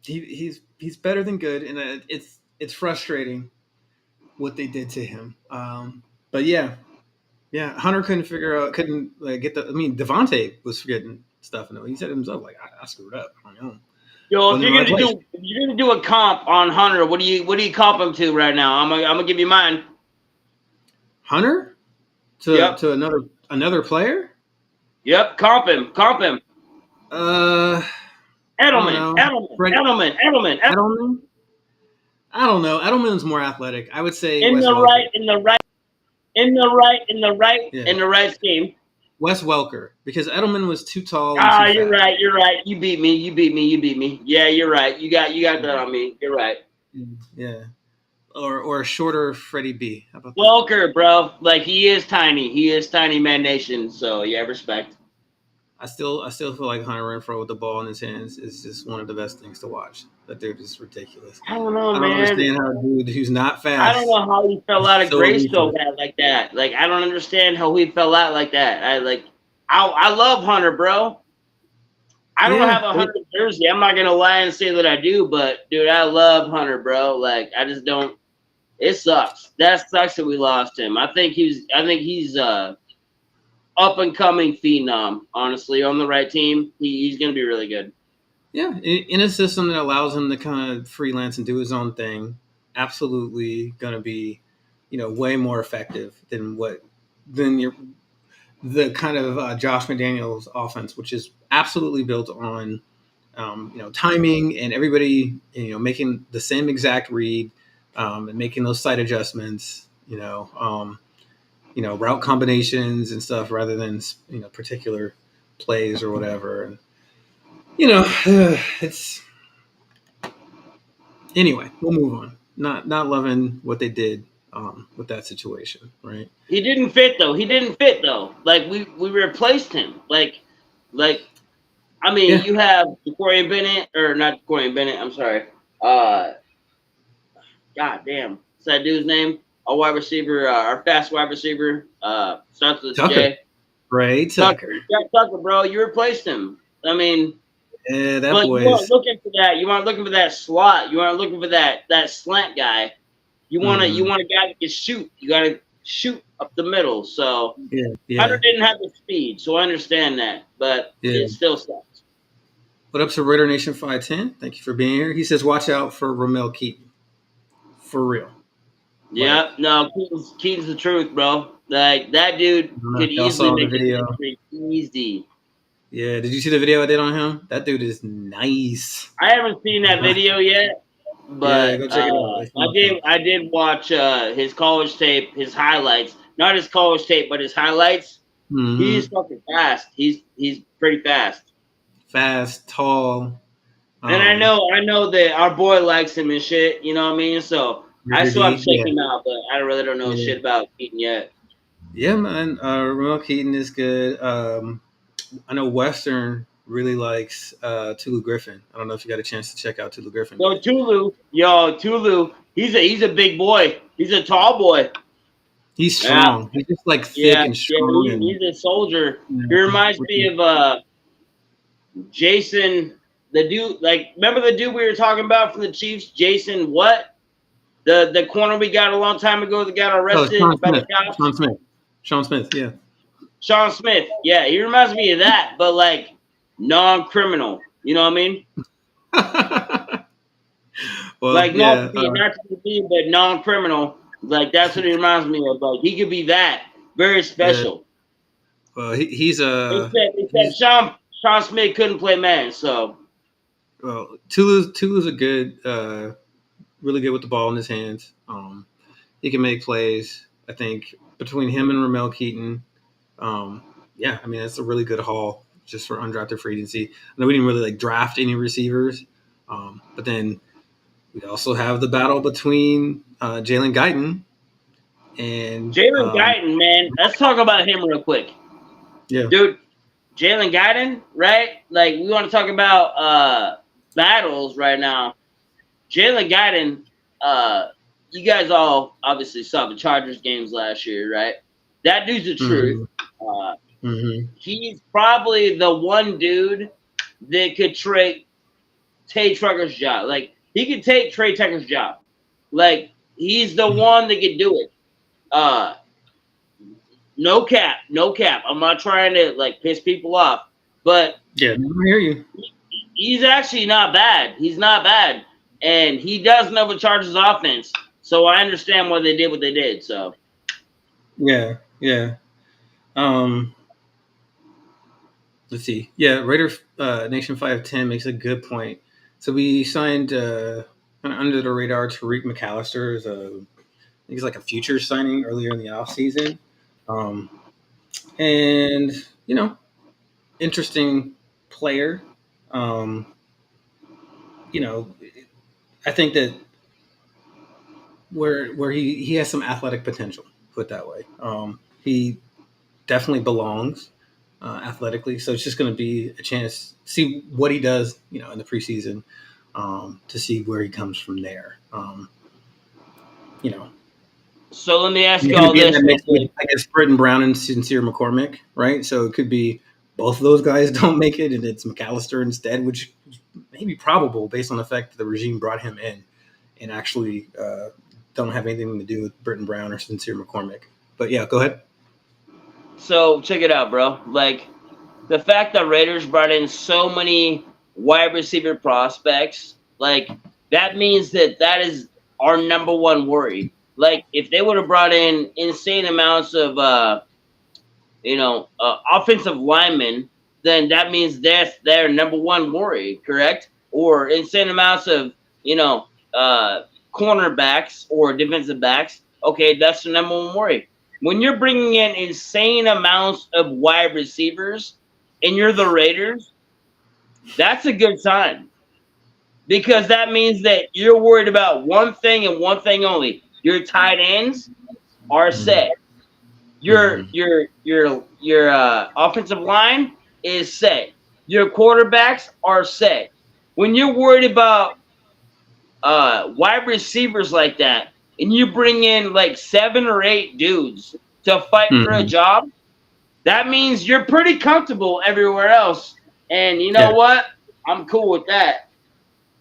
He's better than good, and it's frustrating what they did to him. But yeah, Hunter couldn't get the. I mean, Devontae was forgetting stuff, and he said himself like, "I screwed up on my own." Yo, if you're gonna do a comp on Hunter, what do you comp him to right now? I'm gonna give you mine. Hunter to another player. Yep, comp him. Edelman. Edelman. I don't know. Edelman's more athletic. I would say in the right scheme. Wes Welker, because Edelman was too tall. You're right. You beat me. Yeah, you're right. You got that on me. You're right. Yeah. Or a shorter Freddie B. How about Welker, that? Bro. Like he is tiny, man nation. So yeah, respect. I still feel like Hunter Renfro with the ball in his hands is just one of the best things to watch. That dude is ridiculous. I don't know, man. I don't understand how a dude who's not fast. I don't know how he fell out of grace so bad like that. Like I don't understand how he fell out like that. I love Hunter, bro. I don't have a Hunter jersey. I'm not gonna lie and say that I do, but dude, I love Hunter, bro. Like I just don't. It sucks. That sucks that we lost him. I think he's up and coming phenom. Honestly, on the right team, he's gonna be really good. Yeah, in a system that allows him to kind of freelance and do his own thing, absolutely gonna be, way more effective than the kind of Josh McDaniels offense, which is absolutely built on, timing and everybody, making the same exact read, and making those slight adjustments, route combinations and stuff rather than, particular plays or whatever. And, it's anyway, we'll move on. Not loving what they did with that situation, right? He didn't fit though. Like we replaced him. Like I mean, you have Corey Bennett or not Corey Bennett. I'm sorry. God damn, what's that dude's name? Our wide receiver, our fast wide receiver, starts with Tucker. J. Ray Tucker. Tucker, bro. You replaced him. I mean, yeah, that boy. You weren't looking for that. You weren't looking for that slot. You weren't looking for that slant guy. You want a guy that can shoot. You got to shoot up the middle. So Hunter didn't have the speed, so I understand that, but it still sucks. What up to RaiderNation 510? Thank you for being here. He says, watch out for Ramel Keaton. For real. Yeah, no, Keaton's the truth, bro. Like that dude could easily make it easy. Yeah, did you see the video I did on him? That dude is nice. I haven't seen that video yet, but go check it out. I did watch his college tape, his highlights. Not his college tape, but his highlights. Mm-hmm. He's fucking fast. He's pretty fast. Fast, tall. And I know that our boy likes him and shit. You know what I mean? So I still have to check him out, but I really don't know shit about Keaton yet. Yeah, man. Ramel Keaton is good. I know Western really likes Tulu Griffin. I don't know if you got a chance to check out Tulu Griffin. Tulu, he's a big boy. He's a tall boy. He's strong. He's just like thick and strong. Yeah, he's a soldier. He reminds me of Jason, the dude. Like, remember the dude we were talking about from the Chiefs, Jason? What? The corner we got a long time ago that got arrested by the cops. Sean Smith. Yeah. Sean Smith. Yeah, he reminds me of that, but like non-criminal. You know what I mean? Well, Like yeah, not to be, but non-criminal. Like that's what he reminds me of. Like he could be that very yeah. special. Well, he's Except Sean Smith couldn't play man, so well, Tulu's a good, really good with the ball in his hands. He can make plays. I think between him and Ramel Keaton, um, yeah, I mean that's a really good haul just for undrafted free agency. I know we didn't really like draft any receivers, but then we also have the battle between Jalen Guyton and Jalen Guyton, man. Let's talk about him real quick, yeah, dude. Jalen Guyton, right? Like we want to talk about battles right now. Jalen Guyton, you guys all obviously saw the Chargers games last year, right? That dude's the truth. mm-hmm, Uh, mm-hmm, he's probably the one dude that could trade Tay Trucker's job. Like he could take Trey Tucker's job. Like he's the one that could do it. Uh, no cap, no cap. I'm not trying to like piss people off, but yeah, I hear you. he's actually not bad. He's not bad, and he does know the Chargers offense. So I understand why they did what they did. So Yeah, yeah. Um, let's see. Yeah, Raider Nation 510 makes a good point. So we signed kind of under the radar Tariq McAllister as I think he's like a future signing earlier in the offseason. Um, and, you know, interesting player. Um, you know, I think that where he has some athletic potential, put it that way. He definitely belongs athletically. So it's just going to be a chance to see what he does, in the preseason, to see where he comes from there. You know, so let me ask he's you going to all be in this that real mix with, quick. I guess, Britton Brown and Sincere McCormick, right? So it could be both of those guys don't make it, and it's McAllister instead, which may be probable based on the fact that the regime brought him in and actually don't have anything to do with Britton Brown or Sincere McCormick. But yeah, go ahead. So check it out, bro. Like the fact that Raiders brought in so many wide receiver prospects, like that means that is our number one worry. Like if they would have brought in insane amounts of offensive linemen, then that means that's their number one worry, correct? Or insane amounts of uh, cornerbacks or defensive backs. Okay, that's the number one worry. When you're bringing in insane amounts of wide receivers and you're the Raiders, that's a good sign because that means that you're worried about one thing and one thing only. Your tight ends are set. Your Mm-hmm. offensive line is set. Your quarterbacks are set. When you're worried about wide receivers like that, and you bring in like 7 or 8 dudes to fight for a Mm-hmm. job, that means you're pretty comfortable everywhere else. And you know Yeah. what? I'm cool with that.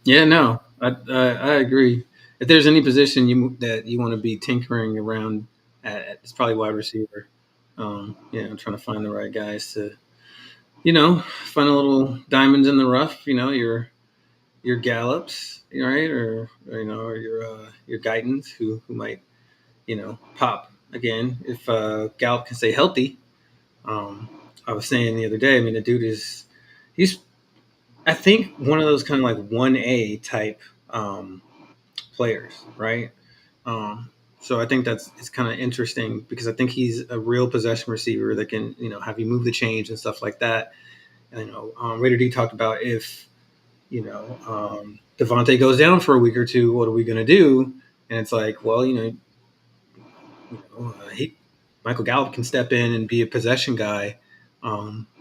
Yeah, no, I agree. If there's any position that you want to be tinkering around at, it's probably wide receiver. I'm trying to find the right guys to, find a little diamonds in the rough. Your Gallups, right, or your Guytons who might pop again if Gallup can stay healthy. Um, I was saying the other day. I mean, the dude he's I think one of those kind of like 1A type players, right? So I think it's kind of interesting because I think he's a real possession receiver that can have you move the chains and stuff like that. And, Raider D talked about if Devontae goes down for a week or two, what are we going to do? And it's like, well, Michael Gallup can step in and be a possession guy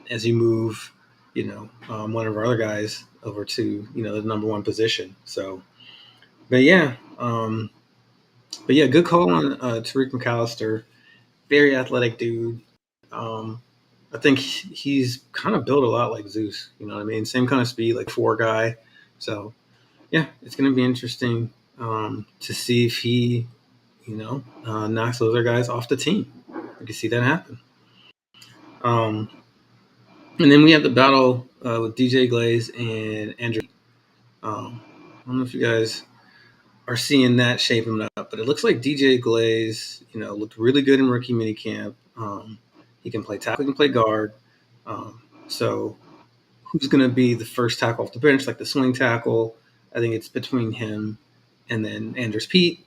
as you move, one of our other guys over to the number one position. So, but yeah, good call on Tariq McAllister. Very athletic dude. I think he's kind of built a lot like Zeus. You know what I mean? Same kind of speed, like 4 guy. So yeah, it's going to be interesting to see if he, knocks those other guys off the team. I can see that happen. And then we have the battle with DJ Glaze and Andrew. I don't know if you guys are seeing that shaping up, but it looks like DJ Glaze, looked really good in rookie minicamp. He can play tackle, he can play guard. So who's going to be the first tackle off the bench, like the swing tackle? I think it's between him and then Anders Pete,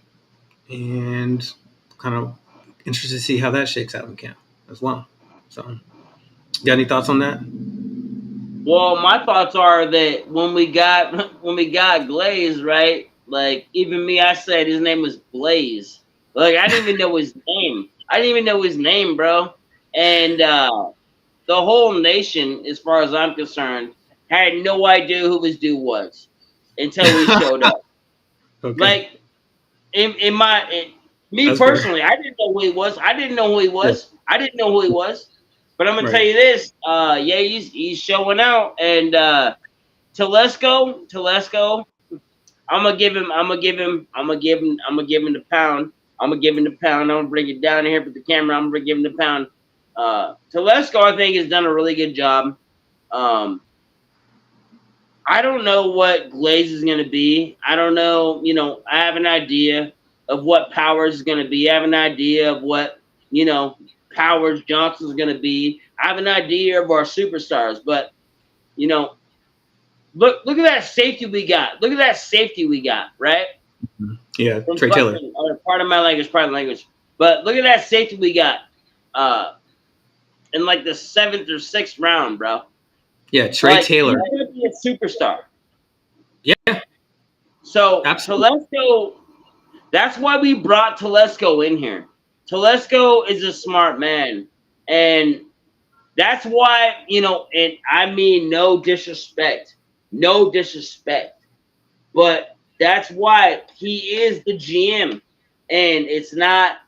and kind of interested to see how that shakes out in camp as well. So, got any thoughts on that? Well, my thoughts are that when we got Glaze, right? Like even me, I said his name was Blaze. Like I didn't even know his name. I didn't even know his name, bro. And the whole nation, as far as I'm concerned, had no idea who this dude was until he showed up. Okay. Like me That's personally, fair. I didn't know who he was. I didn't know who he was. I didn't know who he was. But I'm gonna Right. tell you this, yeah, he's showing out, and Telesco, I'm gonna give him the pound. I'm gonna bring it down here with the camera. I'm gonna give him the pound. Telesco, I think, has done a really good job. I don't know what Glaze is gonna be. I don't know. I have an idea of what Powers is gonna be. I have an idea of what Powers Johnson is gonna be. I have an idea of our superstars, but look at that safety we got. Look at that safety we got, right? Yeah, From Trey Taylor. part of my language. But look at that safety we got. In like the 7th or 6th round, bro. Yeah, Trey Taylor. He's gonna be a superstar. Yeah, So absolutely. Telesco, that's why we brought Telesco in here. Telesco is a smart man, and that's why and I mean no disrespect, but that's why he is the GM, and it's not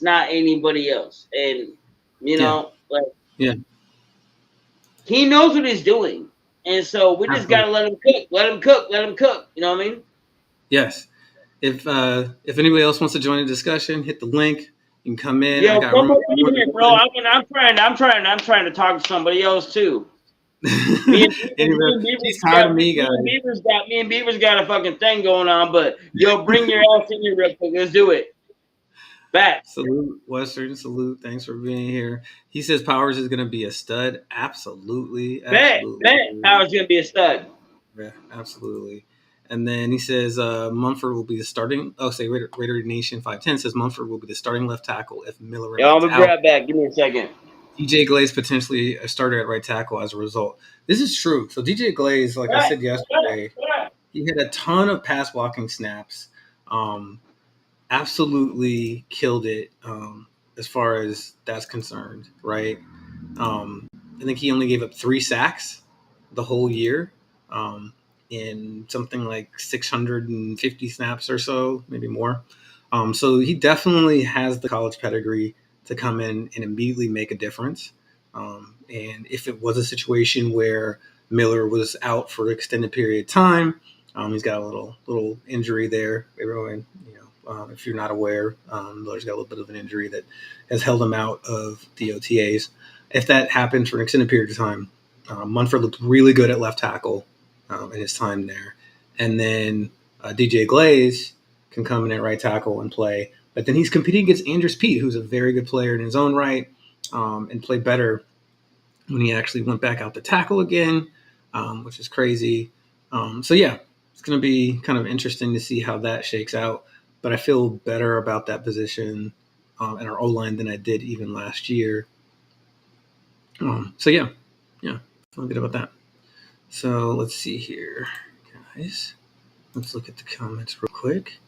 anybody else, and Yeah. like Yeah. he knows what he's doing, and so we just Absolutely. gotta let him cook. You know what I mean? Yes. If anybody else wants to join the discussion, hit the link. You can come in. I Yo, got come room over for more here, than bro. one. I'm trying to talk to somebody else too. Me and She's tired of me, guys. Me and Beaver's got a fucking thing going on, but yo, bring your ass in here real quick. Let's do it. Back. Salute, Western. Salute. Thanks for being here. He says Powers is going to be a stud. Absolutely. Bet. Absolutely. Power's gonna be a stud. Yeah, absolutely. And then he says Mumford will be the starting. Oh, say Raider Nation 510 says Mumford will be the starting left tackle if Miller Yo, I'm remains gonna out. grab back. Give me a second. DJ Glaze potentially a starter at right tackle as a result. This is true. So DJ Glaze, like I said yesterday, he had a ton of pass blocking snaps. Absolutely killed it as far as that's concerned, right? I think he only gave up 3 sacks the whole year in something like 650 snaps or so, maybe more. So he definitely has the college pedigree to come in and immediately make a difference. And if it was a situation where Miller was out for an extended period of time, he's got a little injury there. Everyone, if you're not aware, Miller's got a little bit of an injury that has held him out of the OTAs. If that happened for an extended period of time, Munford looked really good at left tackle in his time there. And then DJ Glaze can come in at right tackle and play. But then he's competing against Anders Pete, who's a very good player in his own right, and played better when he actually went back out to tackle again, which is crazy. So, yeah, it's going to be kind of interesting to see how that shakes out. But I feel better about that position in our O-line than I did even last year. So, yeah, feel good about that. So, let's see here, guys. Let's look at the comments real quick.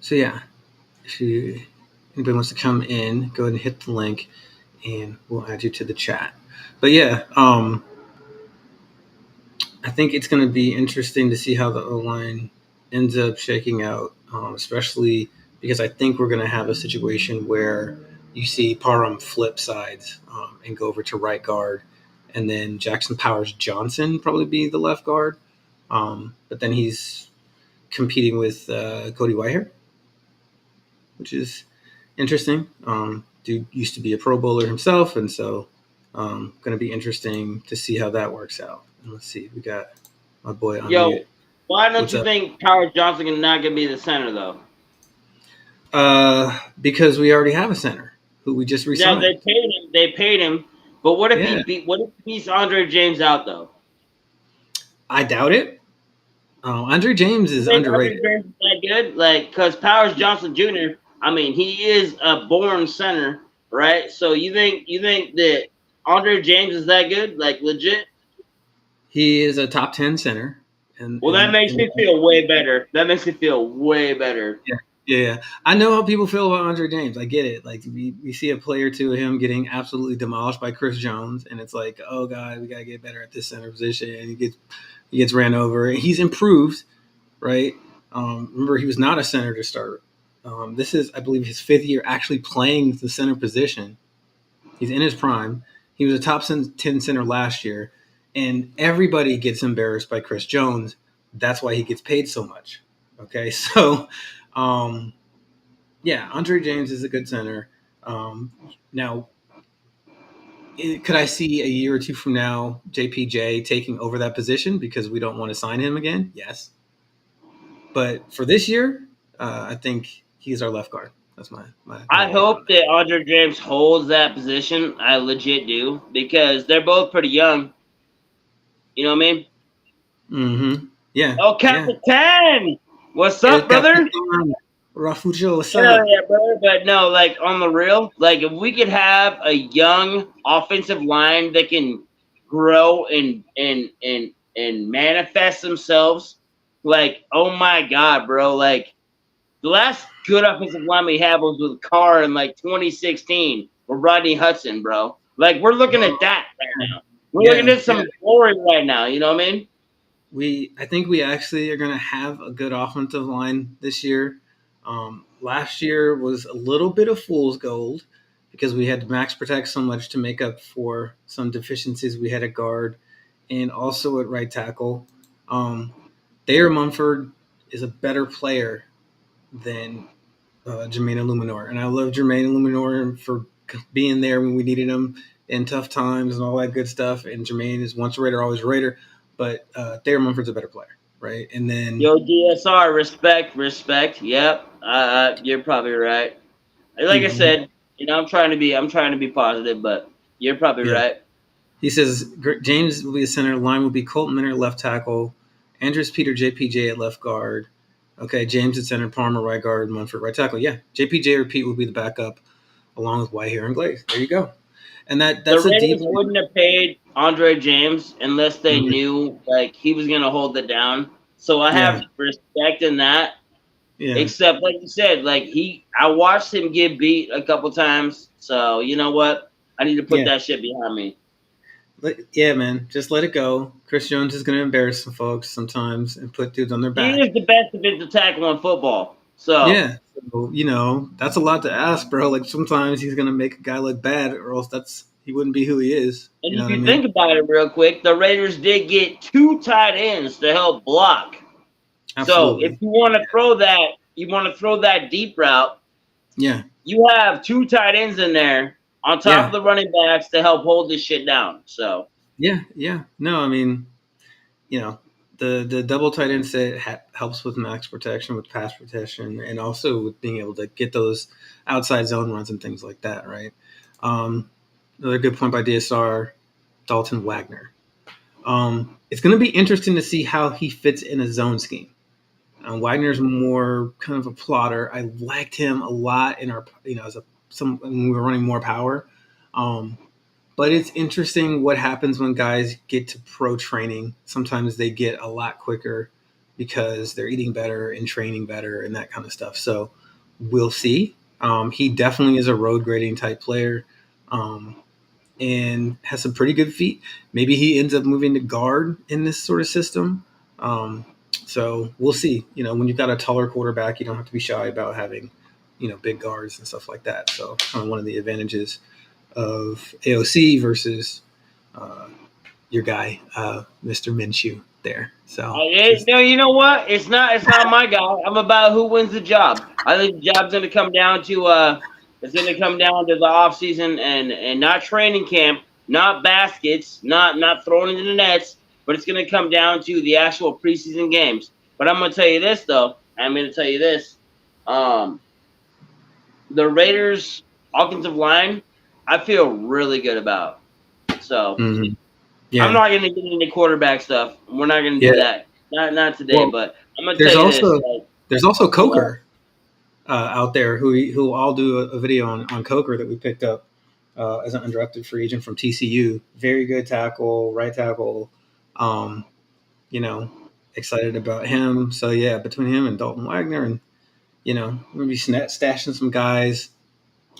So, yeah, if anybody wants to come in, go ahead and hit the link, and we'll add you to the chat. But, yeah, I think it's going to be interesting to see how the O-line ends up shaking out, especially because I think we're going to have a situation where you see Parham flip sides and go over to right guard, and then Jackson Powers Johnson probably be the left guard. But then he's competing with Cody Whitehair, which is interesting. Dude used to be a Pro Bowler himself, and so going to be interesting to see how that works out. And let's see, we got my boy on Yo, mute. why don't What's you up? think Powers Johnson is not gonna be the center though? Because we already have a center who we just Yeah, re-signed. They paid him. But what if Yeah, what if he beats Andre James out though? I doubt it. Andre James You is think Andre underrated. James is that good? Like, cause Powers Johnson Jr. I mean, he is a born center, right? So you think that Andre James is that good? Like legit? He is a top 10 center, and Well, that makes in me feel way better. That makes me feel way better. yeah, yeah. I know how people feel about Andre James. I get it. Like we see a play or two of him getting absolutely demolished by Chris Jones, and it's like, oh god, we gotta get better at this center position. And he gets ran over. He's improved, right? Remember, he was not a center to start. This is, I believe, his 5th year actually playing the center position. He's in his prime. He was a top 10 center last year, and everybody gets embarrassed by Chris Jones. That's why he gets paid so much. Okay, so um, yeah, Andre James is a good center. Now, could I see a year or two from now JPJ taking over that position because we don't want to sign him again? Yes, but for this year, I think he's our left guard. That's my I take on hope that Andre James holds that position. I legit do because they're both pretty young. You know what I mean? that. Mm-hmm. Yeah, Oh, yeah. Captain, what's El up, brother? Capitan Rafujo, what's Hell up? yeah, brother. But no, like on the real, like if we could have a young offensive line that can grow and manifest themselves, like oh my god, bro, like the last good offensive line we had was with Carr in like 2016 with Rodney Hudson, bro. Like we're looking at that right now. We're looking Yeah, at yeah. some glory right now. You know what I mean? I think we actually are going to have a good offensive line this year. Last year was a little bit of fool's gold because we had to max protect so much to make up for some deficiencies we had at guard and also at right tackle. Um, Thayer Munford is a better player than Jermaine Illuminor, and I love Jermaine Illuminor for being there when we needed him in tough times and all that good stuff. And Jermaine is once a Raider, always a Raider, but Thayer Munford's a better player, right? And then Yo, DSR, respect, respect. Yep, you're probably right. Like I mhm, said, you know, I'm trying to be positive, but you're probably yeah, right. he says James will be a center. Line will be Colton Miner at left tackle, Andres Peter JPJ at left guard. Okay, James at center, Palmer right guard, Munford right tackle. Yeah, JPJ or Pete will be the backup along with Whitehair and Glaze. There you go. And The that's a deep. Raiders wouldn't have paid Andre James unless they Mhm, knew like he was gonna hold it down. So I yeah, have respect in that. yeah, Except like you said, like I watched him get beat a couple times. So you know what? I need to put yeah. that shit behind me. Yeah, man, just let it go. Chris Jones is going to embarrass some folks sometimes and put dudes on their He back. is the best defensive tackle in football. So Yeah, so, that's a lot to ask, bro. Like sometimes he's going to make a guy look bad, or else he wouldn't be who he is. and You know if what I you mean? think about it real quick, the Raiders did get 2 tight ends to help block. So if Absolutely. you want to throw that deep route, Yeah, you have 2 tight ends in there on top of yeah, the running backs to help hold this shit down. So yeah, yeah. No, I mean, you know, the double tight end set helps with max protection, with pass protection, and also with being able to get those outside zone runs and things like that, right? Another good point by DSR, Dalton Wagner. It's going to be interesting to see how he fits in a zone scheme. Wagner's more kind of a plotter. I liked him a lot in our, as when we were running more power. Um, but it's interesting what happens when guys get to pro training. Sometimes they get a lot quicker because they're eating better and training better and that kind of stuff. So we'll see. He definitely is a road grading type player. And has some pretty good feet. Maybe he ends up moving to guard in this sort of system. So we'll see. When you've got a taller quarterback, you don't have to be shy about having, big guards and stuff like that. So kind of one of the advantages of AOC versus your guy, Mr. Minshew there. So just no, you know what? It's not my guy. I'm about who wins the job. I think the job's gonna come down to It's going to come down to the off season and not training camp, not baskets, not throwing into the nets, but it's going to come down to the actual preseason games. But I'm going to tell you this, though. The Raiders' offensive line, I feel really good about. So Yeah. I'm not going to get into quarterback stuff. We're not going to do that. Not today. Well, but I'm going to tell you this. There's also Coker out there who I'll do a video on Coker that we picked up as an undrafted free agent from TCU. Very good tackle, right tackle. Excited about him. So yeah, between him and Dalton Wagner, and maybe stashing some guys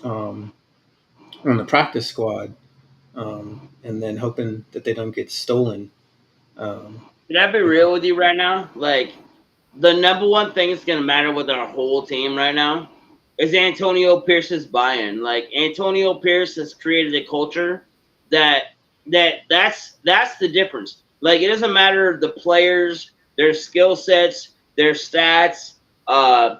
on the practice squad, and then hoping that they don't get stolen. Can I be real with you right now? Like, the number one thing that's going to matter with our whole team right now is Antonio Pierce's buy-in. Like, Antonio Pierce has created a culture that's the difference. Like, it doesn't matter the players, their skill sets, their stats.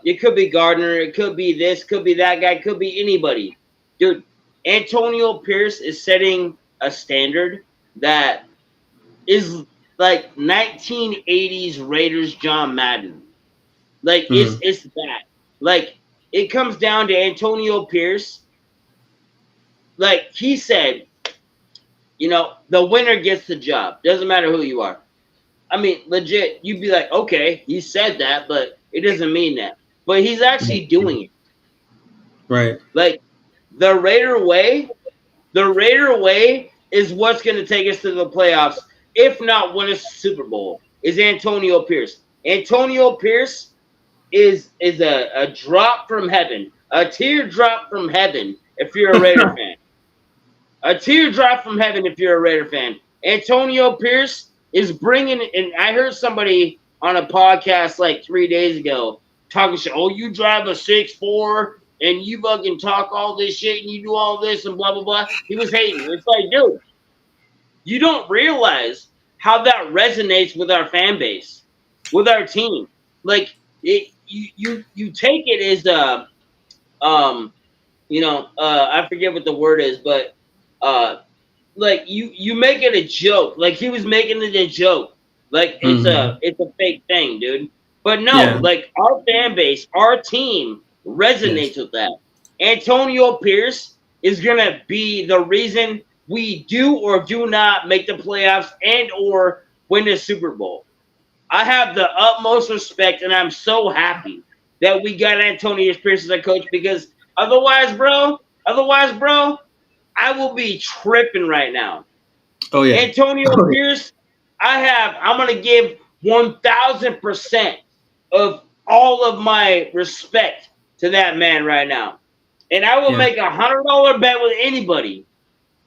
It could be Gardner, it could be this, could be that guy, could be anybody. Dude, Antonio Pierce is setting a standard that is like 1980s Raiders John Madden. Like, it's that. Like, it comes down to Antonio Pierce. Like, he said, the winner gets the job. Doesn't matter who you are. I mean, legit, you'd be like, okay, he said that, but it doesn't mean that. But he's actually doing it. Right. Like, the Raider way is what's going to take us to the playoffs, if not win a Super Bowl, is Antonio Pierce. Antonio Pierce is a drop from heaven, a teardrop from heaven if you're a Raider fan. A teardrop from heaven if you're a Raider fan. Antonio Pierce is bringing, and I heard somebody on a podcast like 3 days ago talking shit. Oh, you drive a 6'4", and you fucking talk all this shit, and you do all this, and blah, blah, blah. He was hating. It's like, dude, you don't realize how that resonates with our fan base, with our team. Like, you take it as I forget what the word is, but like you make it a joke. Like, he was making it a joke. Like, it's a fake thing, dude. But no, like, our fan base, our team resonates with that. Antonio Pierce is gonna be the reason we do or do not make the playoffs and or win the Super Bowl. I have the utmost respect, and I'm so happy that we got Antonio Pierce as a coach, because otherwise, bro, I will be tripping right now. Oh yeah, Antonio Pierce, I'm gonna give 1,000% of all of my respect to that man right now, and I will make $100 bet with anybody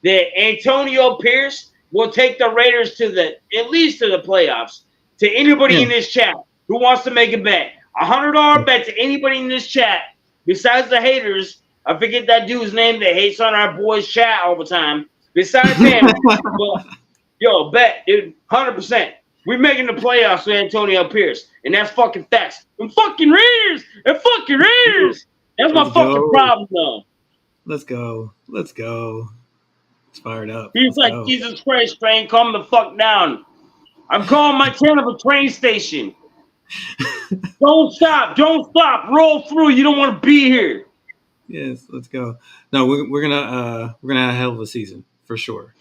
that Antonio Pierce will take the Raiders at least to the playoffs. To anybody in this chat who wants to make a bet, $100 bet to anybody in this chat besides the haters. I forget that dude's name that hates on our boys' chat all the time. Besides him, yo, bet, dude, 100%. We're making the playoffs with Antonio Pierce, and that's fucking facts. And fucking Raiders, That's my fucking problem, though. Let's go. It's fired up. He's like, Jesus Christ, train, calm the fuck down. I'm calling my town of a train station. Don't stop. Roll through. You don't want to be here. Yes, let's go. No, we're gonna have a hell of a season for sure.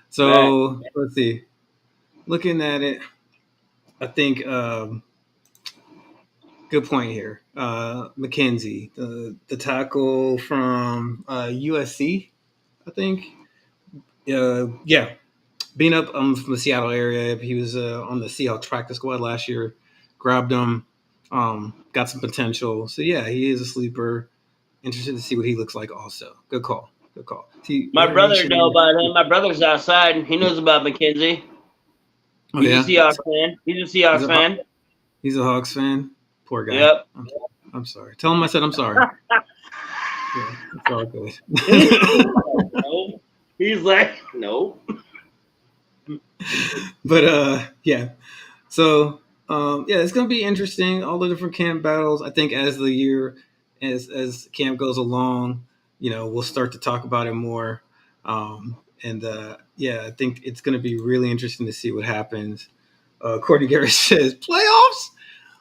So let's see. Looking at it, I think good point here. McKenzie, the tackle from USC, I think. Being up from the Seattle area, he was on the Seahawks practice squad last year. Grabbed him, got some potential. So yeah, he is a sleeper. Interested to see what he looks like. Also, good call. See, my brother knows about him. My brother's outside. He knows about McKenzie. He's a Seahawks fan. He's a Hawks fan. Poor guy. Yep. I'm sorry. Tell him I said I'm sorry. Yeah, it's all good. No. He's like, no. But yeah. So it's gonna be interesting. All the different camp battles. I think as the year as camp goes along, we'll start to talk about it more. And yeah, I think it's going to be really interesting to see what happens. Courtney Garrett says, playoffs?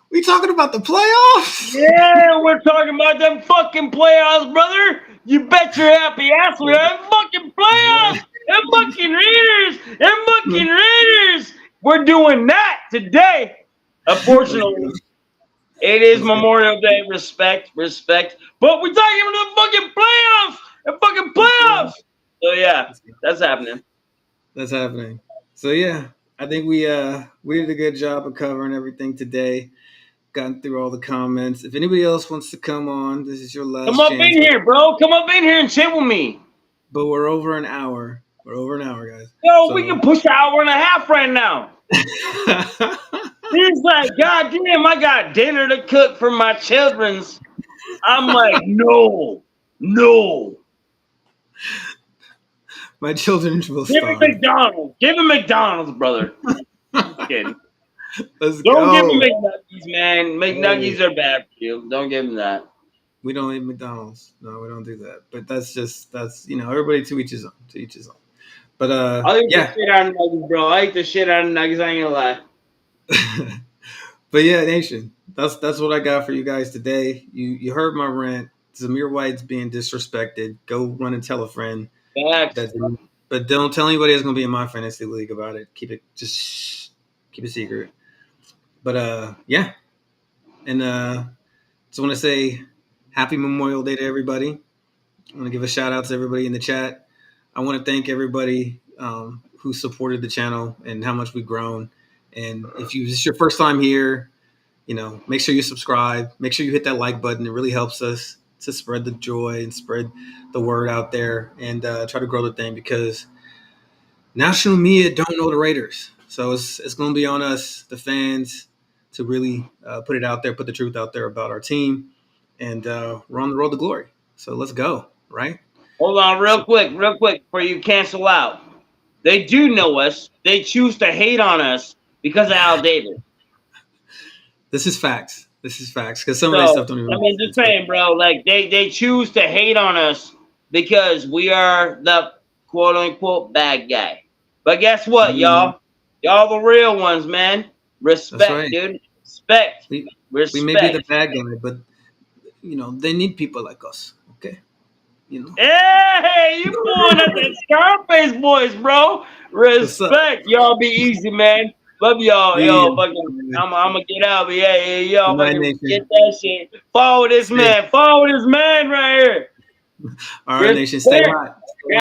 We talking about the playoffs? Yeah, we're talking about them fucking playoffs, brother. You bet your happy ass we're them fucking playoffs. Them fucking Raiders. Them fucking Raiders. We're doing that today. Unfortunately, it is Memorial Day. Respect. But we're talking about the fucking playoffs. The fucking playoffs. So yeah, that's happening. That's happening. So yeah, I think we did a good job of covering everything today. Gotten through all the comments. If anybody else wants to come on, this is your last chance. Come up in here, bro. Come up in here and chill with me. But we're over an hour. We're over an hour, guys. Yo, we can push an hour and a half right now. He's like, God damn, I got dinner to cook for my children's. I'm like, no. My children will Give starve. him McDonald's. Give him McDonald's, brother. Just kidding. Let's Don't go. give him McNuggies, man. McNuggies are bad for you. Don't give him that. We don't eat McDonald's. No, we don't do that. But that's everybody to each his own. To each his own. But I'll eat the shit out of nuggets, bro. I eat the shit out of nuggets. I ain't gonna lie. But yeah, Nation, that's what I got for you guys today. You heard my rant. Zamir White's being disrespected. Go run and tell a friend. But don't tell anybody that's gonna be in my fantasy league about it. Keep it secret. But yeah, and just want to say happy Memorial Day to everybody. I want to give a shout out to everybody in the chat. I want to thank everybody who supported the channel and how much we've grown. And if this is your first time here, make sure you subscribe. Make sure you hit that like button. It really helps us to spread the joy and spread the word out there and try to grow the thing, because national media don't know the Raiders. So it's going to be on us, the fans, to really put it out there, put the truth out there about our team. And we're on the road to glory. So let's go, right? Hold on real quick, before you cancel out. They do know us. They choose to hate on us because of Al Davis. This is facts. Because some of that stuff don't even. I mean, just saying, bro. Like they choose to hate on us because we are the quote unquote bad guy. But guess what, y'all? Y'all the real ones, man. Respect, right, dude. Respect. We may be the bad guy, but they need people like us. Okay. Hey, you pulling at the Scarface boys, bro. Respect. Y'all be easy, man. Love y'all. Yo, fucking, I'm gonna get out, but yeah, y'all fucking get that shit. Follow this man. Follow this man right here. All right, Nation. Stay hot.